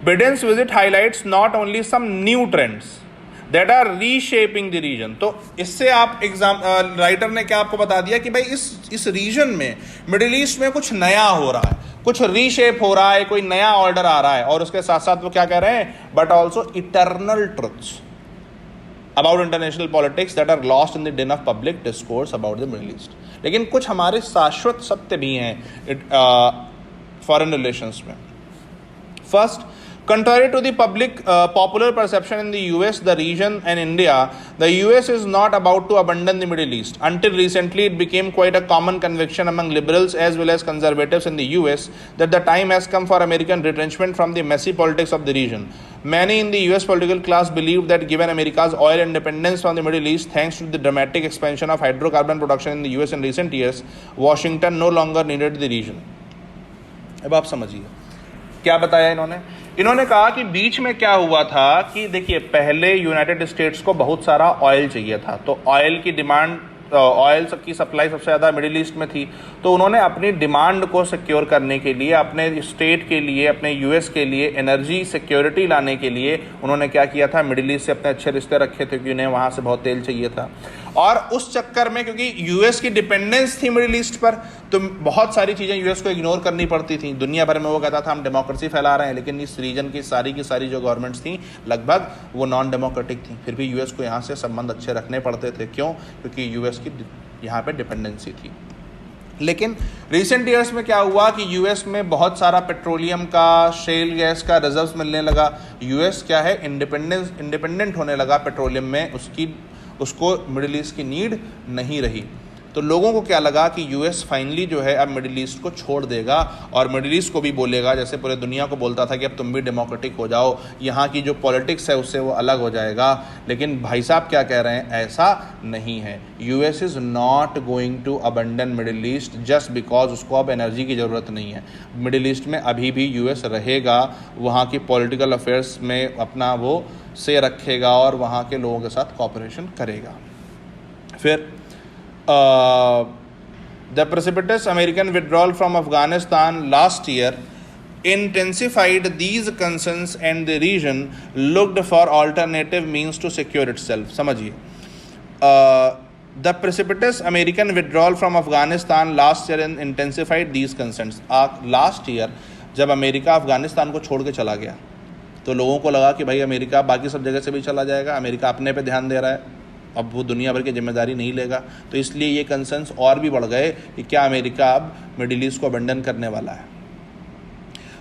Speaker 4: Biden's visit highlights not only some new trends that are reshaping the region. तो इससे आप writer ने क्या आपको बता दिया कि भाई इस रीजन में, मिडिल ईस्ट में कुछ नया हो रहा है, कुछ रीशेप हो रहा है, कोई नया ऑर्डर आ रहा है, और उसके साथ साथ वो क्या कह रहे हैं, but also eternal truths about international politics that are lost in the din of public discourse about the Middle East. लेकिन कुछ हमारे शाश्वत सत्य भी हैं फॉरेन रिलेशंस में। First, contrary to the popular perception in the US, the region and India, the US is not about to abandon the Middle East. Until recently, it became quite a common conviction among liberals as well as conservatives in the US that the time has come for American retrenchment from the messy politics of the region. Many in the US political class believed that given America's oil independence from the Middle East, thanks to the dramatic expansion of hydrocarbon production in the US in recent years, Washington no longer needed the region. अब आप समझिए क्या बताया इन्होंने कहा कि बीच में क्या हुआ था कि देखिए, पहले यूनाइटेड स्टेट्स को बहुत सारा ऑयल चाहिए था, तो ऑयल की डिमांड, ऑयल की सप्लाई सबसे ज़्यादा मिडिल ईस्ट में थी, तो उन्होंने अपनी डिमांड को सिक्योर करने के लिए, अपने स्टेट के लिए, अपने यूएस के लिए एनर्जी सिक्योरिटी लाने के लिए उन्होंने क्या किया था, मिडिल ईस्ट से अपने अच्छे रिश्ते रखे थे, क्योंकि उन्हें वहाँ से बहुत तेल चाहिए था। और उस चक्कर में क्योंकि यूएस की डिपेंडेंस थी मिडिल ईस्ट पर, तो बहुत सारी चीज़ें यूएस को इग्नोर करनी पड़ती थी। दुनिया भर में वो कहता था हम डेमोक्रेसी फैला रहे हैं, लेकिन इस रीजन की सारी जो गवर्नमेंट्स थी लगभग वो नॉन डेमोक्रेटिक थी, फिर भी यूएस को यहाँ से संबंध अच्छे रखने पड़ते थे। क्यों? क्योंकि यूएस की यहाँ पे डिपेंडेंसी थी। लेकिन रिसेंट ईयर्स में क्या हुआ कि यूएस में बहुत सारा पेट्रोलियम का, शेल गैस का रिजर्व्स मिलने लगा। यूएस क्या है, इंडिपेंडेंट होने लगा पेट्रोलियम में, उसको मिडिल ईस्ट की नीड नहीं रही। तो लोगों को क्या लगा कि यूएस फाइनली जो है अब मिडिल ईस्ट को छोड़ देगा और मिडिल ईस्ट को भी बोलेगा, जैसे पूरे दुनिया को बोलता था कि अब तुम भी डेमोक्रेटिक हो जाओ, यहाँ की जो पॉलिटिक्स है उससे वो अलग हो जाएगा। लेकिन भाई साहब क्या कह रहे हैं, ऐसा नहीं है। US is not going to abandon Middle East just because उसको अब एनर्जी की ज़रूरत नहीं है। मिडिल ईस्ट में अभी भी यूएस रहेगा, वहाँ की पॉलिटिकल अफेयर्स में अपना वो से रखेगा और वहाँ के लोगों के साथ कॉपरेशन करेगा। फिर the precipitous American withdrawal from Afghanistan last year intensified these concerns and the region looked for alternative means to secure itself. समझिए, the precipitous American withdrawal from Afghanistan last year intensified these concerns. Last year जब America Afghanistan को छोड़ के चला गया तो लोगों को लगा कि भाई अमेरिका बाकी सब जगह से भी चला जाएगा, अमेरिका अपने पे ध्यान दे रहा है, अब वो दुनिया भर की जिम्मेदारी नहीं लेगा। तो इसलिए ये कंसर्न्स और भी बढ़ गए कि क्या अमेरिका अब मिडिल ईस्ट को अबंडन करने वाला है।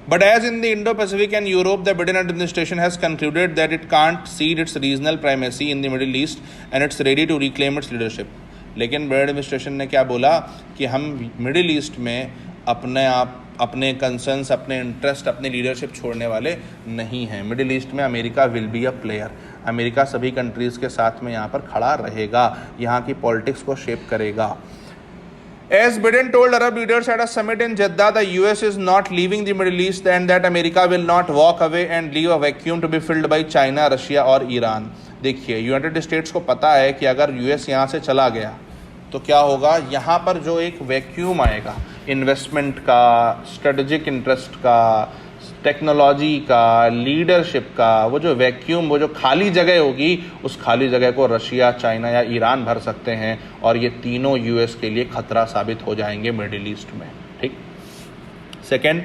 Speaker 4: But as in the Indo Pacific and Europe, the Biden administration has concluded that it can't cede its regional primacy in the Middle East and it's ready to reclaim its leadership. लेकिन Biden administration ने क्या बोला कि हम middle East में अपने concerns, अपने interest, अपनी लीडरशिप छोड़ने वाले नहीं हैं। मिडिल ईस्ट में America will be a player, America सभी कंट्रीज़ के साथ में यहाँ पर खड़ा रहेगा, यहाँ की पॉलिटिक्स को शेप करेगा। As Biden told Arab leaders at a summit in Jeddah, the US is not leaving the Middle East and that America will not walk away and leave a vacuum to be filled by China, Russia और Iran. देखिए, United states को पता है कि अगर US यहाँ से चला गया तो क्या होगा, यहाँ पर जो एक वैक्यूम आएगा इन्वेस्टमेंट का, स्ट्रेटेजिक इंटरेस्ट का, टेक्नोलॉजी का, लीडरशिप का, वो जो वैक्यूम, वो जो खाली जगह होगी, उस खाली जगह को रशिया, चाइना या ईरान भर सकते हैं और ये तीनों यूएस के लिए खतरा साबित हो जाएंगे मिडिल ईस्ट में। ठीक। Second,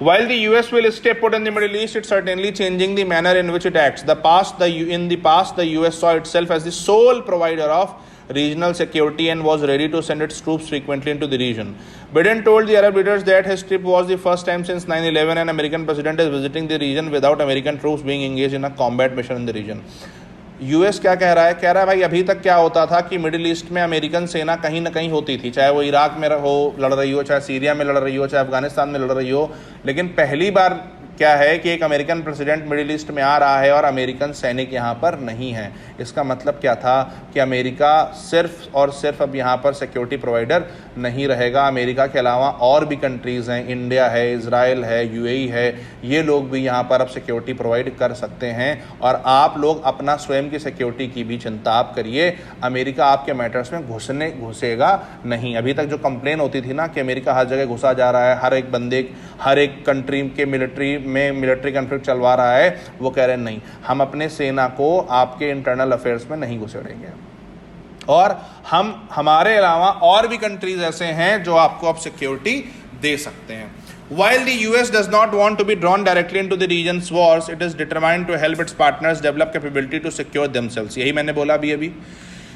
Speaker 4: while the US will stay put in the Middle East, it's certainly changing the manner in which it acts. In the past, the US saw itself as the sole provider of regional security and was ready to send its troops frequently into the region. Biden told the Arab leaders that his trip was the first time since 9/11 an American president is visiting the region without American troops being engaged in a combat mission in the region. US क्या कह रहा है? कह रहा है भाई अभी तक क्या होता था कि मिडिल ईस्ट में अमेरिकन सेना कहीं ना कहीं होती थी, चाहे वो इराक में हो लड़ रही हो, चाहे सीरिया में लड़ रही हो, चाहे अफगानिस्तान में लड़ रही हो, लेकिन पहली बार क्या है कि एक अमेरिकन प्रेसिडेंट मिडिल ईस्ट में आ रहा है और अमेरिकन सैनिक यहाँ पर नहीं है। इसका मतलब क्या था कि अमेरिका सिर्फ और सिर्फ अब यहाँ पर सिक्योरिटी प्रोवाइडर नहीं रहेगा। अमेरिका के अलावा और भी कंट्रीज़ हैं, इंडिया है, इजराइल है, यूएई है, ये लोग भी यहाँ पर अब सिक्योरिटी प्रोवाइड कर सकते हैं और आप लोग अपना स्वयं की सिक्योरिटी की भी चिंता आप करिए। अमेरिका आपके मैटर्स में घुसेगा नहीं। अभी तक जो कंप्लेन होती थी ना कि अमेरिका हर जगह घुसा जा रहा है, हर एक कंट्री के मिलिट्री कॉन्फ्लिक्ट चलवा रहा है, वो कह रहे हैं नहीं, हम अपने सेना को आपके इंटरनल अफेयर्स में नहीं घुसेड़ेंगे और हमारे अलावा और भी कंट्रीज ऐसे हैं जो आपको अब सिक्योरिटी दे सकते हैं। While the US does not want to be drawn directly into the region's wars, it is determined to help its partners develop capability to secure themselves. यही मैंने बोला अभी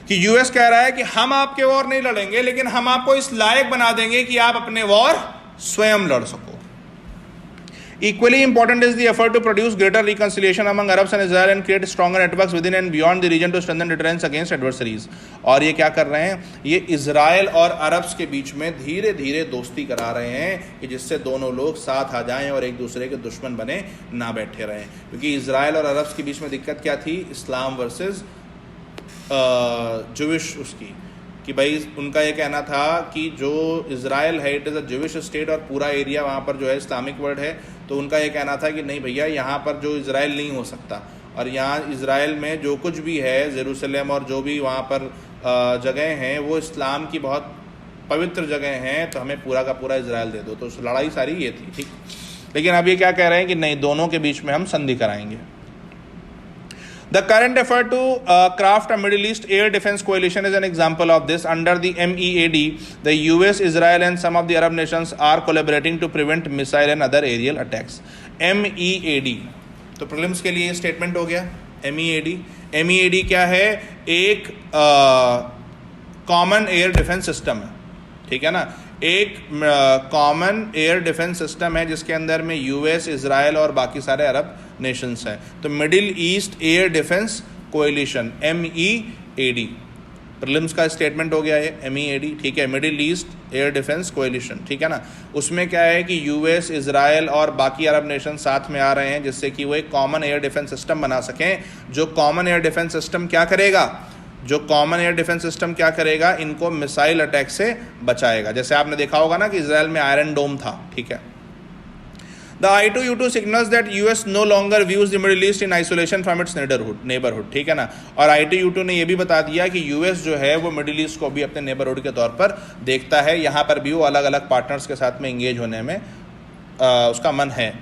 Speaker 4: कि यूएस कह रहा है कि हम आपके वॉर नहीं लड़ेंगे, लेकिन हम आपको इस लायक बना देंगे कि आप अपने वॉर स्वयं लड़ सको। Equally important is the effort to produce greater reconciliation among Arabs and Israel and create stronger networks within and beyond the region to strengthen deterrence against adversaries. और ये क्या कर रहे हैं? ये इजराइल और अरब्स के बीच में धीरे धीरे दोस्ती करा रहे हैं कि जिससे दोनों लोग साथ आ जाएं और एक दूसरे के दुश्मन बने ना बैठे रहें। क्योंकि इजराइल और अरब्स के बीच में दिक्कत क्या थी? इस्लाम वर्सेस जुविश उसकी, कि भाई उनका ये कहना था कि जो इजराइल है इट इज़ अ जुविश स्टेट और पूरा एरिया वहाँ पर जो है इस्लामिक वर्ल्ड है, तो उनका ये कहना था कि नहीं भैया यहाँ पर जो इजराइल नहीं हो सकता और यहाँ इजराइल में जो कुछ भी है जेरूसलम और जो भी वहाँ पर जगह हैं वो इस्लाम की बहुत पवित्र जगह हैं, तो हमें पूरा का पूरा इजराइल दे दो। तो लड़ाई सारी ये थी। ठीक। लेकिन अब ये क्या कह रहे हैं कि नहीं, दोनों के बीच में हम संधि कराएंगे। The current effort to craft a Middle East air defense coalition is an example of this. Under the MEAD, the US, Israel and some of the Arab nations are collaborating to prevent missile and other aerial attacks. MEAD, तो prelims के लिए statement हो गया। MEAD क्या है? एक common air defence system है, ठीक है ना। एक कॉमन एयर डिफेंस सिस्टम है जिसके अंदर में यूएस, इजराइल और बाकी सारे अरब नेशंस हैं। तो middle east air defence coalition MEAD, prelims का स्टेटमेंट हो गया है MEAD, ठीक है। Middle east air defence coalition, ठीक है ना। उसमें क्या है कि यूएस, इजराइल और बाकी अरब नेशन साथ में आ रहे हैं जिससे कि वो एक कॉमन एयर डिफेंस सिस्टम बना सकें। जो कॉमन एयर डिफेंस सिस्टम क्या करेगा? इनको मिसाइल अटैक से बचाएगा। जैसे आपने देखा होगा ना कि इजराइल में आयरन डोम था, ठीक है। The I2U2 signals that US no longer views the Middle East in isolation from its neighborhood, ठीक है ना। और I2U2 ने ये भी बता दिया कि यूएस जो है वो मिडिल ईस्ट को भी अपने नेबरहुड के तौर पर देखता है। यहाँ पर भी वो अलग अलग पार्टनर्स के साथ में इंगेज होने में उसका मन है।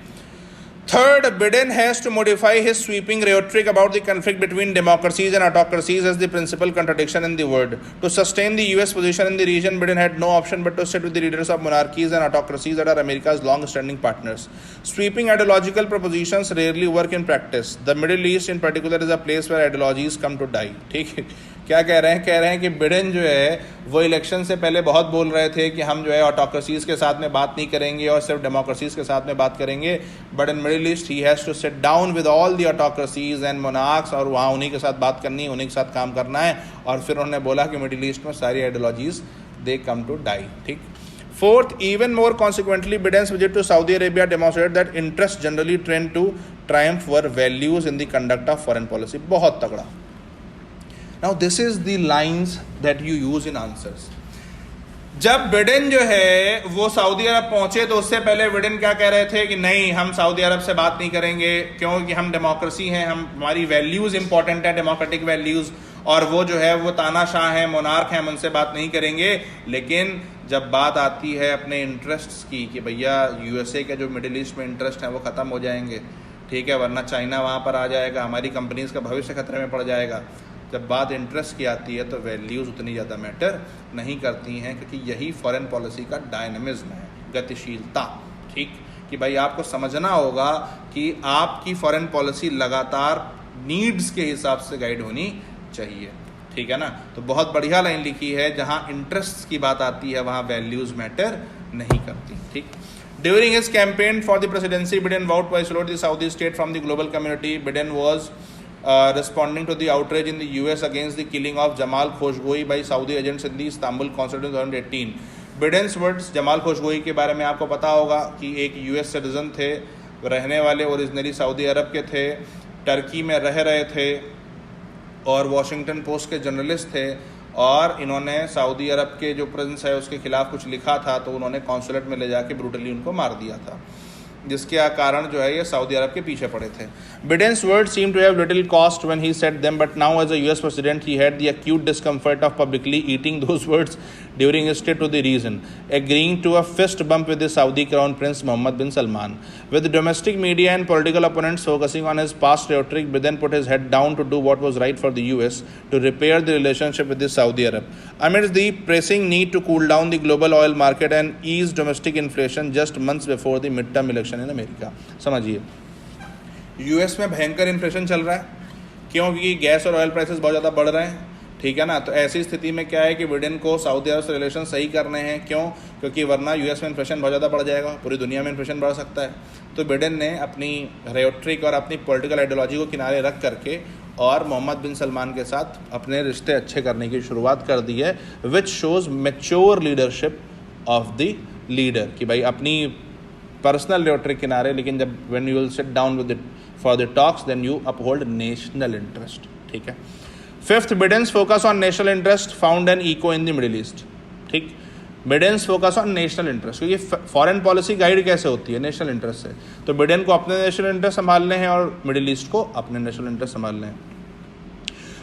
Speaker 4: Third, Biden has to modify his sweeping rhetoric about the conflict between democracies and autocracies as the principal contradiction in the world. To sustain the US position in the region, Biden had no option but to sit with the leaders of monarchies and autocracies that are America's long-standing partners. Sweeping ideological propositions rarely work in practice. The Middle East in particular is a place where ideologies come to die. ठीक है। क्या कह रहे हैं कि Biden जो है वो इलेक्शन से पहले बहुत बोल रहे थे कि हम जो है ऑटोक्रेसीज के साथ में बात नहीं करेंगे और सिर्फ डेमोक्रेसीज के साथ में बात करेंगे, but in Middle East he has to sit down with all the autocracies and monarchs, और वहाँ उन्हीं के साथ बात करनी है, उन्हीं के साथ काम करना है। और फिर उन्होंने बोला कि मिडिल ईस्ट में सारी ideologies they come to die. ठीक। Fourth, even more consequently, Biden's visit to Saudi Arabia demonstrated that interests generally trend to triumph over values in the conduct of foreign policy. बहुत तगड़ा। Now this is the lines that you use in answers. जब Biden जो है वो Saudi अरब पहुंचे तो उससे पहले बिडेन क्या कह रहे थे कि नहीं, हम सऊदी अरब से बात नहीं करेंगे क्योंकि हम डेमोक्रेसी हैं, हमारी वैल्यूज इंपॉर्टेंट है, डेमोक्रेटिक वैल्यूज, और वो जो है वो तानाशाह हैं, मोनार्क हैं, हम उनसे बात नहीं करेंगे। लेकिन जब बात आती है अपने इंटरेस्ट्स की कि भैया यूएसए के जो मिडिल ईस्ट में इंटरेस्ट हैं वो ख़त्म हो जाएंगे, ठीक है, वरना चाइना वहाँ पर आ जाएगा, हमारी कंपनीज़ का भविष्य खतरे में पड़ जाएगा। जब बात इंटरेस्ट की आती है तो वैल्यूज़ उतनी ज़्यादा मैटर नहीं करती हैं, क्योंकि यही फॉरेन पॉलिसी का डायनेमिज्म है, गतिशीलता। ठीक, कि भाई आपको समझना होगा कि आपकी फॉरेन पॉलिसी लगातार नीड्स के हिसाब से गाइड होनी चाहिए, ठीक है ना। तो बहुत बढ़िया लाइन लिखी है, जहाँ इंटरेस्ट की बात आती है वहाँ वैल्यूज़ मैटर नहीं करती। ठीक, during his campaign for the presidency, Biden vowed to isolate the Saudi state from the global community. Biden was responding to the outrage in the US against the killing of Jamal Khashoggi by Saudi agents in the Istanbul consulate in 2018. Biden's words, Jamal Khashoggi के बारे में आपको पता होगा कि एक US citizen थे, रहने वाले ओरिजिनली सऊदी अरब के थे, टर्की में रह रहे थे और वॉशिंगटन पोस्ट के जर्नलिस्ट थे, और इन्होंने सऊदी अरब के जो प्रेजेंस है उसके खिलाफ कुछ लिखा था, तो उन्होंने कॉन्सुलेट में ले जाके ब्रूटली उनको मार दिया था, जिसके कारण जो है ये सऊदी अरब के पीछे पड़े थे। Biden's word seem to have little cost when he said them, but now as a US president he had the acute discomfort of publicly eating those words during his stay to the region, agreeing to a fist bump with the Saudi Crown Prince Mohammed bin Salman. With domestic media and political opponents focusing on his past rhetoric, Biden put his head down to do what was right for the US to repair the relationship with the Saudi Arab. Amidst the pressing need to cool down the global oil market and ease domestic inflation just months before the midterm election in America. समझिए, US में भयंकर inflation चल रहा है, क्योंकि gas और oil prices बहुत ज़्यादा बढ़ रहे हैं, ठीक है ना। तो ऐसी स्थिति में क्या है कि बिडेन को सऊदी अरब से रिलेशन सही करने हैं, क्यों? क्योंकि वरना यूएस में इन्फ्लेशन बहुत ज़्यादा बढ़ जाएगा, पूरी दुनिया में इन्फ्लेशन बढ़ सकता है। तो बिडेन ने अपनी रेटरिक और अपनी पॉलिटिकल आइडियोलॉजी को किनारे रख करके और मोहम्मद बिन सलमान के साथ अपने रिश्ते अच्छे करने की शुरुआत कर दी है, which shows mature leadership of the leader, कि भाई अपनी पर्सनल रेटरिक किनारे, लेकिन जब when you will sit down with for the talks then you uphold national interest, ठीक है। Fifth, Biden's focus on national interest found an echo in the Middle East. ठीक, Biden's focus on national interest, क्योंकि foreign policy guide कैसे होती है? National interest से। तो Biden को अपने नेशनल इंटरेस्ट संभालने हैं और मिडिल ईस्ट को अपने नेशनल इंटरेस्ट संभालने हैं।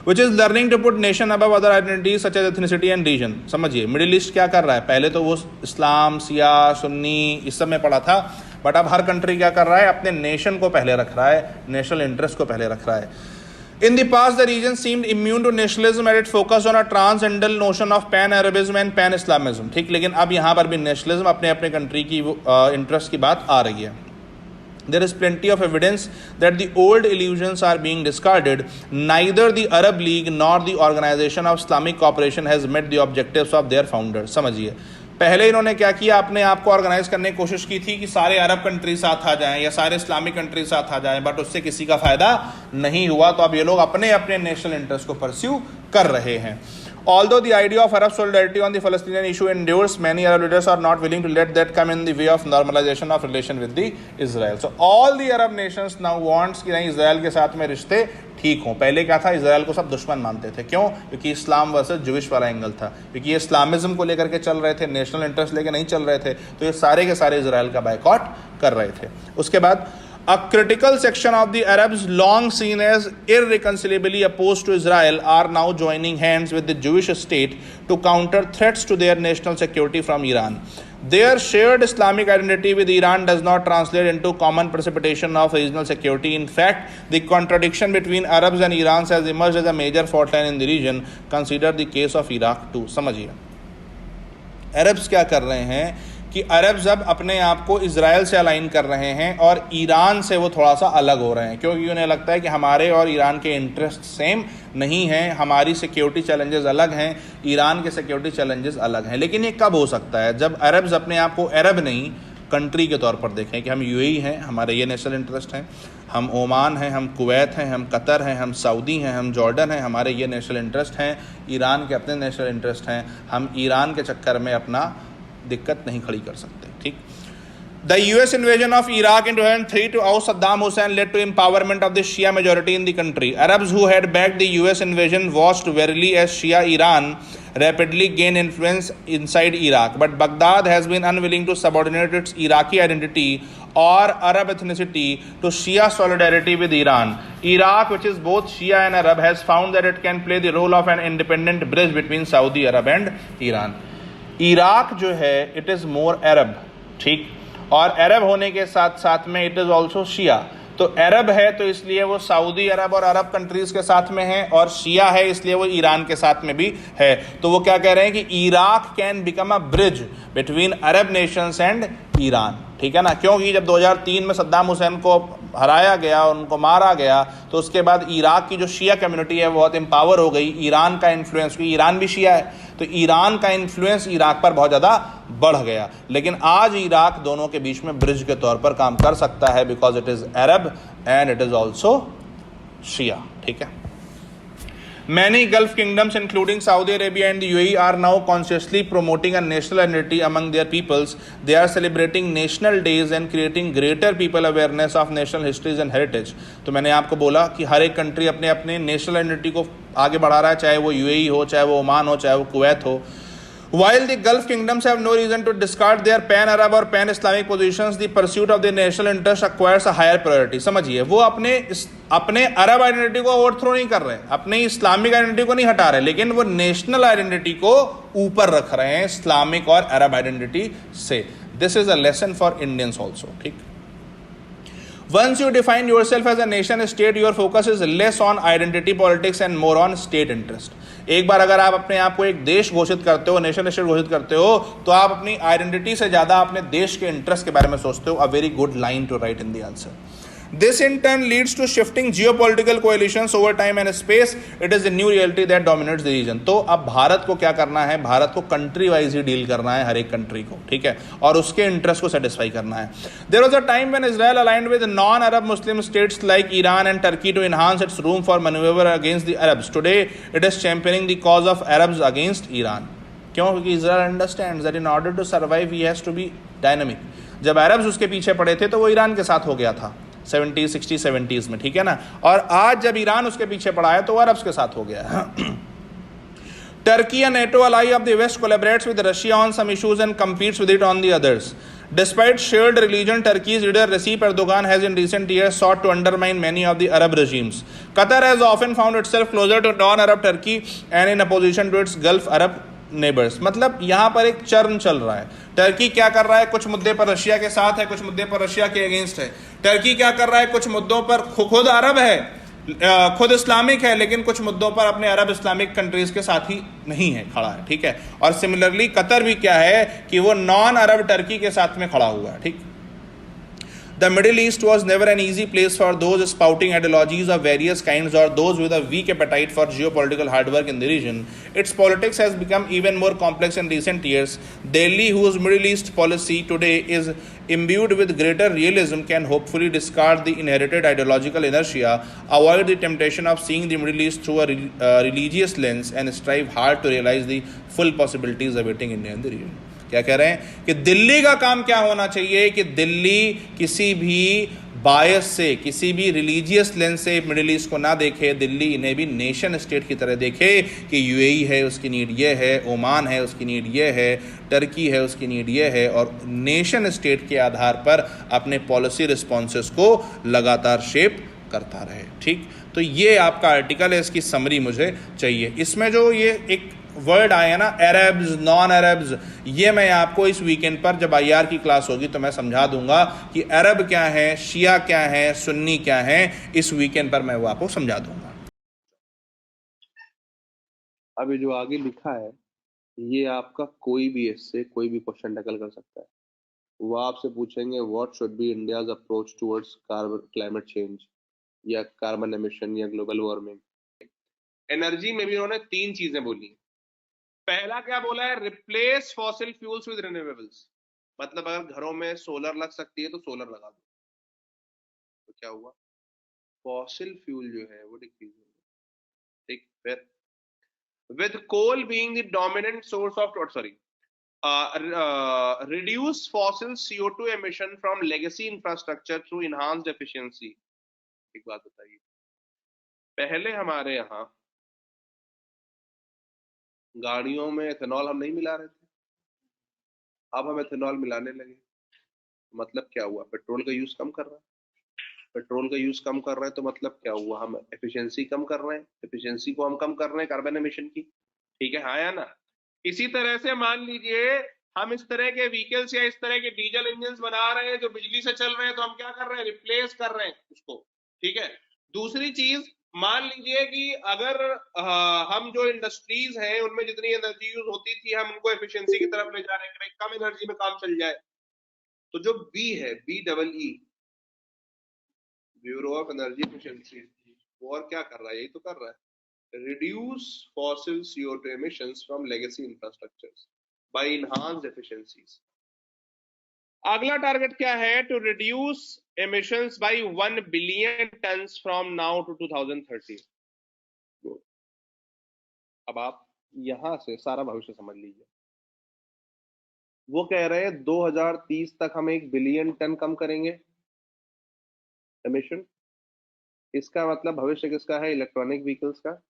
Speaker 4: Which is learning to put nation above other identities such as ethnicity and region. समझिए, मिडिल ईस्ट क्या कर रहा है? पहले तो वो इस्लाम, सिया, सुन्नी इस सब में पड़ा था, बट अब हर कंट्री क्या कर रहा है? अपने नेशन को पहले रख रहा है, नेशनल इंटरेस्ट को पहले रख रहा है। In the past, the region seemed immune to nationalism and it focused on a transcendental notion of pan-Arabism and pan-Islamism. ठीक, लेकिन अब यहाँ पर भी नेशनलिज्म, अपने अपने कंट्री की इंटरेस्ट की बात आ रही है। There is plenty of evidence that the old illusions are being discarded. Neither the Arab League nor the Organization of Islamic Cooperation has met the objectives of their founders. समझिए, पहले इन्होंने क्या किया? अपने आप को ऑर्गेनाइज करने की कोशिश की थी कि सारे अरब कंट्री साथ आ जाएं या सारे इस्लामिक कंट्री साथ आ जाएं, बट उससे किसी का फायदा नहीं हुआ। तो अब ये लोग अपने अपने नेशनल इंटरेस्ट को परस्यू कर रहे हैं। Although the idea of Arab solidarity on the Palestinian issue endures, many Arab leaders are not willing to let that come in the way of normalization of relation with the Israel. So all the Arab nations now wants कि नहीं, Israel के साथ में रिश्ते ठीक हों। पहले क्या था? इसराइल को सब दुश्मन मानते थे। क्यों? क्योंकि इस्लाम वर्सेस जुविश वाला एंगल था, क्योंकि ये इस्लामिज्म को लेकर के चल रहे थे, नेशनल इंटरेस्ट लेके नहीं चल रहे थे। तो ये सारे के सारे इसराइल का बायकॉट कर रहे थे। उसके बाद a critical section of the Arabs long seen as irreconcilably opposed to Israel are now joining hands with the Jewish state to counter threats to their national security from Iran. Their shared Islamic identity with Iran does not translate into common precipitation of regional security. In fact, the contradiction between Arabs and Iran has emerged as a major fault line in the region. Consider the case of Iraq too. समझिए, Arabs क्या कर रहे हैं कि Arabs अब अपने आप को इजराइल से अलाइन कर रहे हैं और ईरान से वो थोड़ा सा अलग हो रहे हैं, क्योंकि उन्हें लगता है कि हमारे और ईरान के इंटरेस्ट सेम नहीं हैं, हमारी सिक्योरिटी चैलेंजेस अलग हैं, ईरान के सिक्योरिटी चैलेंजेस अलग हैं। लेकिन ये कब हो सकता है? जब अरब्स अपने आप को अरब नहीं, कंट्री के तौर पर देखें कि हम यूएई हैं, हमारे ये नेशनल इंटरेस्ट हैं, हम ओमान हैं, हम कुवैत हैं, हम कतर हैं, हम सऊदी हैं, हम जॉर्डन हैं, हमारे ये नेशनल इंटरेस्ट हैं, ईरान के अपने नेशनल इंटरेस्ट हैं, हम ईरान के चक्कर में अपना दिक्कत नहीं खड़ी कर सकते। ठीक, The US invasion of Iraq in 2003 to oust Saddam Hussein led to empowerment of the Shia majority in the country. Arabs who had backed the US invasion watched warily as Shia Iran rapidly gained influence inside Iraq. But Baghdad has been unwilling to subordinate its Iraqi identity or Arab ethnicity to Shia solidarity with Iran. Iraq, which is both Shia and Arab, has found that it can play the role of an independent bridge between Saudi Arab and Iran. Iraq जो है it is more Arab, ठीक, और अरब होने के साथ साथ में it is also शिया. तो अरब है तो इसलिए वो सऊदी अरब और अरब कंट्रीज के साथ में है, और शिया है इसलिए वो ईरान के साथ में भी है. तो वो क्या कह रहे हैं कि Iraq can become a bridge between Arab Nations and Iran. ठीक है ना, क्योंकि जब 2003 में सद्दाम हुसैन को हराया गया, उनको मारा गया, तो उसके बाद इराक की जो शिया कम्युनिटी है बहुत एम्पावर हो गई. ईरान का इन्फ्लुएंस, क्योंकि ईरान भी शिया है, तो ईरान का इन्फ्लुएंस इराक पर बहुत ज़्यादा बढ़ गया. लेकिन आज इराक दोनों के बीच में ब्रिज के तौर पर काम कर सकता है, because it is Arab and it is also Shia. ठीक है. Many Gulf kingdoms, including Saudi Arabia and the UAE, are now consciously promoting a national identity among their peoples. They are celebrating national days and creating greater people awareness of national histories and heritage. तो मैंने आपको बोला कि हर एक country अपने अपने national identity को आगे बढ़ा रहा है, चाहे वो UAE हो, चाहे वो ओमान हो, चाहे वो कुवैत हो. While the Gulf kingdoms have no reason to discard their pan-Arab or pan-Islamic positions, the pursuit of their national interest acquires a higher priority. समझिए, वो अपने अरब आइडेंटिटी को ओवरथ्रो नहीं कर रहे हैं, अपने इस्लामिक आइडेंटिटी को नहीं हटा रहे, लेकिन वो नेशनल आइडेंटिटी को ऊपर रख रहे हैं इस्लामिक और अरब आइडेंटिटी से. This is a lesson for Indians also. ठीक. Once you define yourself as a nation state, your focus is less on identity politics and more on state interest. एक बार अगर आप अपने आप को एक देश घोषित करते हो, नेशन स्टेट घोषित करते हो, तो आप अपनी आइडेंटिटी से ज़्यादा अपने देश के इंटरेस्ट के बारे में सोचते हो. A very good line to write in the answer. This in turn leads to shifting geopolitical coalitions over time and space. It is the new reality that dominates the region. तो अब भारत को क्या करना है? भारत को कंट्री वाइज ही deal करना है हर एक कंट्री को, ठीक है, और उसके इंटरेस्ट को सेटिस्फाई करना है. There was a time when Israel aligned with non-Arab Muslim states like Iran and Turkey to enhance its room for maneuver against the Arabs. Today, it is championing the cause of Arabs against Iran. क्यों? क्योंकि Israel understands that in order to survive, he has to be dynamic. जब Arabs उसके पीछे पड़े थे तो वो Iran के साथ हो गया था 70s, 60s, 70s में, ठीक है ना, और आज जब ईरान उसके पीछे पड़ा है तो वो अरब्स के साथ हो गया है. Turkey, a NATO ally of the West, collaborates with Russia on some issues and competes with it on the others. Despite shared religion, Turkey's leader Recep Erdogan has in recent years sought to undermine many of the Arab regimes. Qatar has often found itself closer to non-Arab Turkey and in opposition to its Gulf Arab neighbours. मतलब यहाँ पर एक churn चल रहा है. Turkey क्या कर रहा है? कुछ मुद्दे पर रशिया के साथ है, कुछ मुद्दे पर रशिया के अगेंस्ट है. टर्की क्या कर रहा है? कुछ मुद्दों पर खुद अरब है, खुद इस्लामिक है, लेकिन कुछ मुद्दों पर अपने अरब इस्लामिक कंट्रीज के साथ ही नहीं है, खड़ा है. ठीक है. और सिमिलरली कतर भी क्या है कि वो नॉन अरब टर्की के साथ में खड़ा हुआ है. ठीक. The Middle East was never an easy place for those spouting ideologies of various kinds or those with a weak appetite for geopolitical hard work in the region. Its politics has become even more complex in recent years. Delhi, whose Middle East policy today is imbued with greater realism, can hopefully discard the inherited ideological inertia, avoid the temptation of seeing the Middle East through a religious lens, and strive hard to realize the full possibilities awaiting India in the region. क्या कह रहे हैं कि दिल्ली का काम क्या होना चाहिए कि दिल्ली किसी भी बायस से, किसी भी रिलीजियस लेंस से मिडिल ईस्ट को ना देखे. दिल्ली इन्हें भी नेशन स्टेट की तरह देखे कि यूएई है उसकी नीड ये है, ओमान है उसकी नीड ये है, टर्की है उसकी नीड ये है, और नेशन स्टेट के आधार पर अपने पॉलिसी रिस्पॉन्सेस को लगातार शेप करता रहे. ठीक. तो ये आपका आर्टिकल है, इसकी समरी मुझे चाहिए. इसमें जो ये एक वर्ड आए ना, अरब्स, नॉन अरब्स, ये मैं आपको इस वीकेंड पर जब आईआर की क्लास होगी तो मैं समझा दूंगा कि अरब क्या है, शिया क्या है, सुन्नी क्या है. इस वीकेंड पर मैं वो आपको समझा दूंगा.
Speaker 5: अभी जो आगे लिखा है ये आपका कोई भी इससे कोई भी क्वेश्चन टैकल कर सकता है. वो आपसे पूछेंगे what should be India's approach towards climate change या कार्बन एमिशन या ग्लोबल वार्मिंग. एनर्जी में भी उन्होंने 3 चीजें बोली. पहला क्या बोला है? Replace fossil fuels with renewables. मतलब अगर घरों में सोलर लग सकती है तो सोलर लगा दो. तो क्या हुआ? फॉसिल फ्यूल जो है वो डिक्रीज हो गया. ठीक. फिर with coal being the dominant source of reduce fossil CO2 emission from legacy infrastructure through enhanced efficiency। एक बात बताइए, पहले हमारे यहाँ गाड़ियों में एथेनॉल हम नहीं मिला रहे थे, अब हम एथेनॉल मिलाने लगे, मतलब क्या हुआ? पेट्रोल का यूज कम कर रहा है। पेट्रोल का यूज कम कर रहे हैं तो मतलब क्या हुआ? हम एफिशिएंसी कम कर रहे हैं, एफिशिएंसी को हम कम कर रहे हैं कार्बन एमिशन की, ठीक है, हाँ या ना? इसी तरह से मान लीजिए हम इस तरह के व्हीकल्स या इस तरह के डीजल इंजन बना रहे हैं जो बिजली से चल रहे हैं, तो हम क्या कर रहे हैं? रिप्लेस कर रहे हैं उसको, ठीक है। दूसरी चीज, मान लीजिए कि अगर हम जो इंडस्ट्रीज हैं उनमें जितनी एनर्जी यूज होती थी हम उनको एफिशिएंसी की तरफ ले जा रहे हैं, कम एनर्जी में काम चल जाए, तो जो बी है, BEE, bureau of energy efficiency, वो और क्या कर रहा है? यही तो कर रहा है, reduce fossil CO2 emissions from legacy infrastructures by enhanced efficiencies। अगला टारगेट क्या है? To reduce emissions by 1 billion tons from now to 2030। अब आप यहां से सारा भविष्य समझ लीजिए। वो कह रहे हैं 2030 तक हम 1 बिलियन टन कम करेंगे एमिशन। इसका मतलब भविष्य किसका है? इलेक्ट्रॉनिक व्हीकल्स का।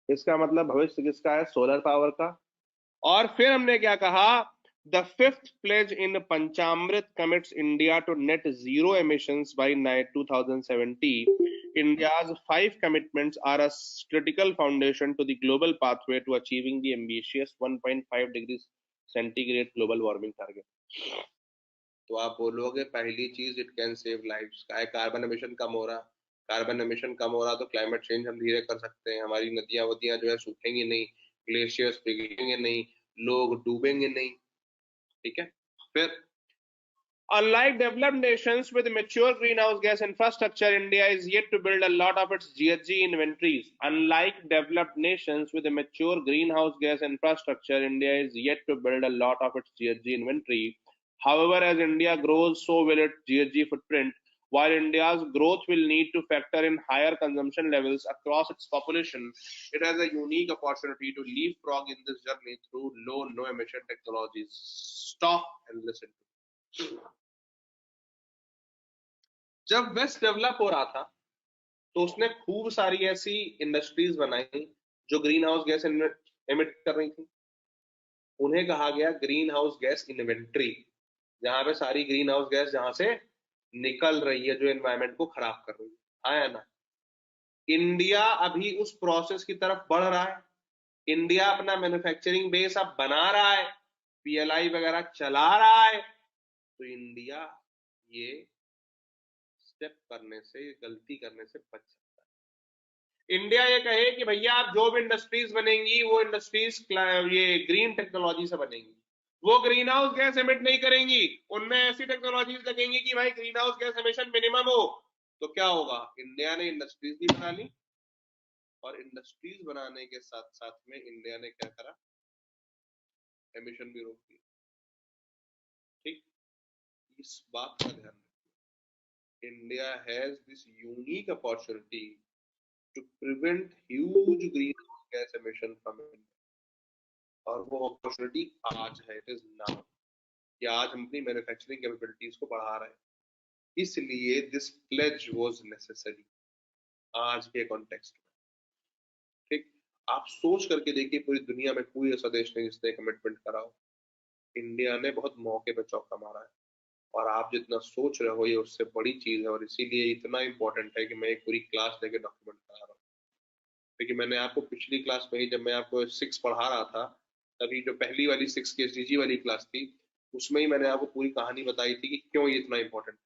Speaker 5: इसका मतलब भविष्य किसका है? सोलर पावर का। और फिर हमने क्या कहा? The fifth pledge in Panchamrit commits India to net zero emissions by 2070। India's 5 commitments are a critical foundation to the global pathway to achieving the ambitious 1.5 degrees centigrade global warming target। तो आप बोलोगे पहली चीज, it can save lives. Carbon emission कम हो रहा, carbon emission कम हो रहा तो क्लाइमेट चेंज हम धीरे कर सकते हैं, हमारी नदियां वदियां जो है सूखेंगी नहीं, ग्लेशियर्स पिघलेंगे नहीं, लोग डूबेंगे नहीं, ठीक है। फिर unlike developed nations with mature greenhouse gas infrastructure, India is yet to build a lot of its GHG inventories। Unlike developed nations with a mature greenhouse gas infrastructure, India is yet to build a lot of its GHG inventory। However, as India grows, so will its GHG footprint। While India's growth will need to factor in higher consumption levels across its population, it has a unique opportunity to leapfrog in this journey through low, no emission technologies। Stop and listen to जब waste develop हो रहा था तो उसने खूब सारी ऐसी industries बनाई जो ग्रीन हाउस गैस एमिट कर रही थी। उन्हें कहा गया ग्रीन हाउस गैस इन्वेंट्री, जहां पे सारी ग्रीन हाउस गैस जहां से निकल रही है जो एनवायरमेंट को खराब कर रही है, हाँ या ना? इंडिया अभी उस प्रोसेस की तरफ बढ़ रहा है। इंडिया अपना मैन्युफैक्चरिंग बेस अब बना रहा है, PLI वगैरह चला रहा है, तो इंडिया ये स्टेप करने से, गलती करने से बच सकता है। इंडिया ये कहे कि भैया आप जो भी इंडस्ट्रीज बनेंगी वो इंडस्ट्रीज ये ग्रीन टेक्नोलॉजी से बनेंगी, वो ग्रीन हाउस गैस एमिट नहीं करेंगी, उनमें ऐसी टेक्नोलॉजीज लगेंगी कि भाई green house gas emission minimum हो। तो क्या होगा? इंडिया ने इंडस्ट्रीज भी बना ली, और इंडस्ट्रीज बनाने के साथ साथ में इंडिया ने क्या करा? एमिशन भी रोक दिया, ठीक। इस बात का ध्यान रखिए, India has this unique opportunity to prevent huge greenhouse gas emission from India, और वो अपॉर्चुनिटी आज है, इट इज नाउ, कि आज हम अपनी मैन्युफैक्चरिंग कैपेबिलिटीज को बढ़ा रहे हैं। इसलिए दिस प्लेज वाज नेसेसरी आज के कॉन्टेक्स्ट में, ठीक। आप सोच करके देखिए, पूरी दुनिया में कोई ऐसा देश नहीं जिसने कमिटमेंट करा हो। इंडिया ने बहुत मौके पे चौका मारा है, और आप जितना सोच रहे हो ये उससे बड़ी चीज है, और इसीलिए इतना इंपॉर्टेंट है कि मैं एक पूरी क्लास लेके डॉक्यूमेंट करा रहा हूँ। क्योंकि मैंने आपको पिछली क्लास में ही, जब मैं आपको 6 पढ़ा रहा था, तभी जो पहली वाली 6 की SDG वाली क्लास थी, उसमें ही मैंने आपको पूरी कहानी बताई थी कि क्यों ये इतना इंपॉर्टेंट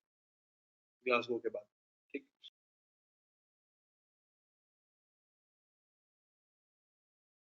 Speaker 5: ग्लासगो के बाद, ठीक।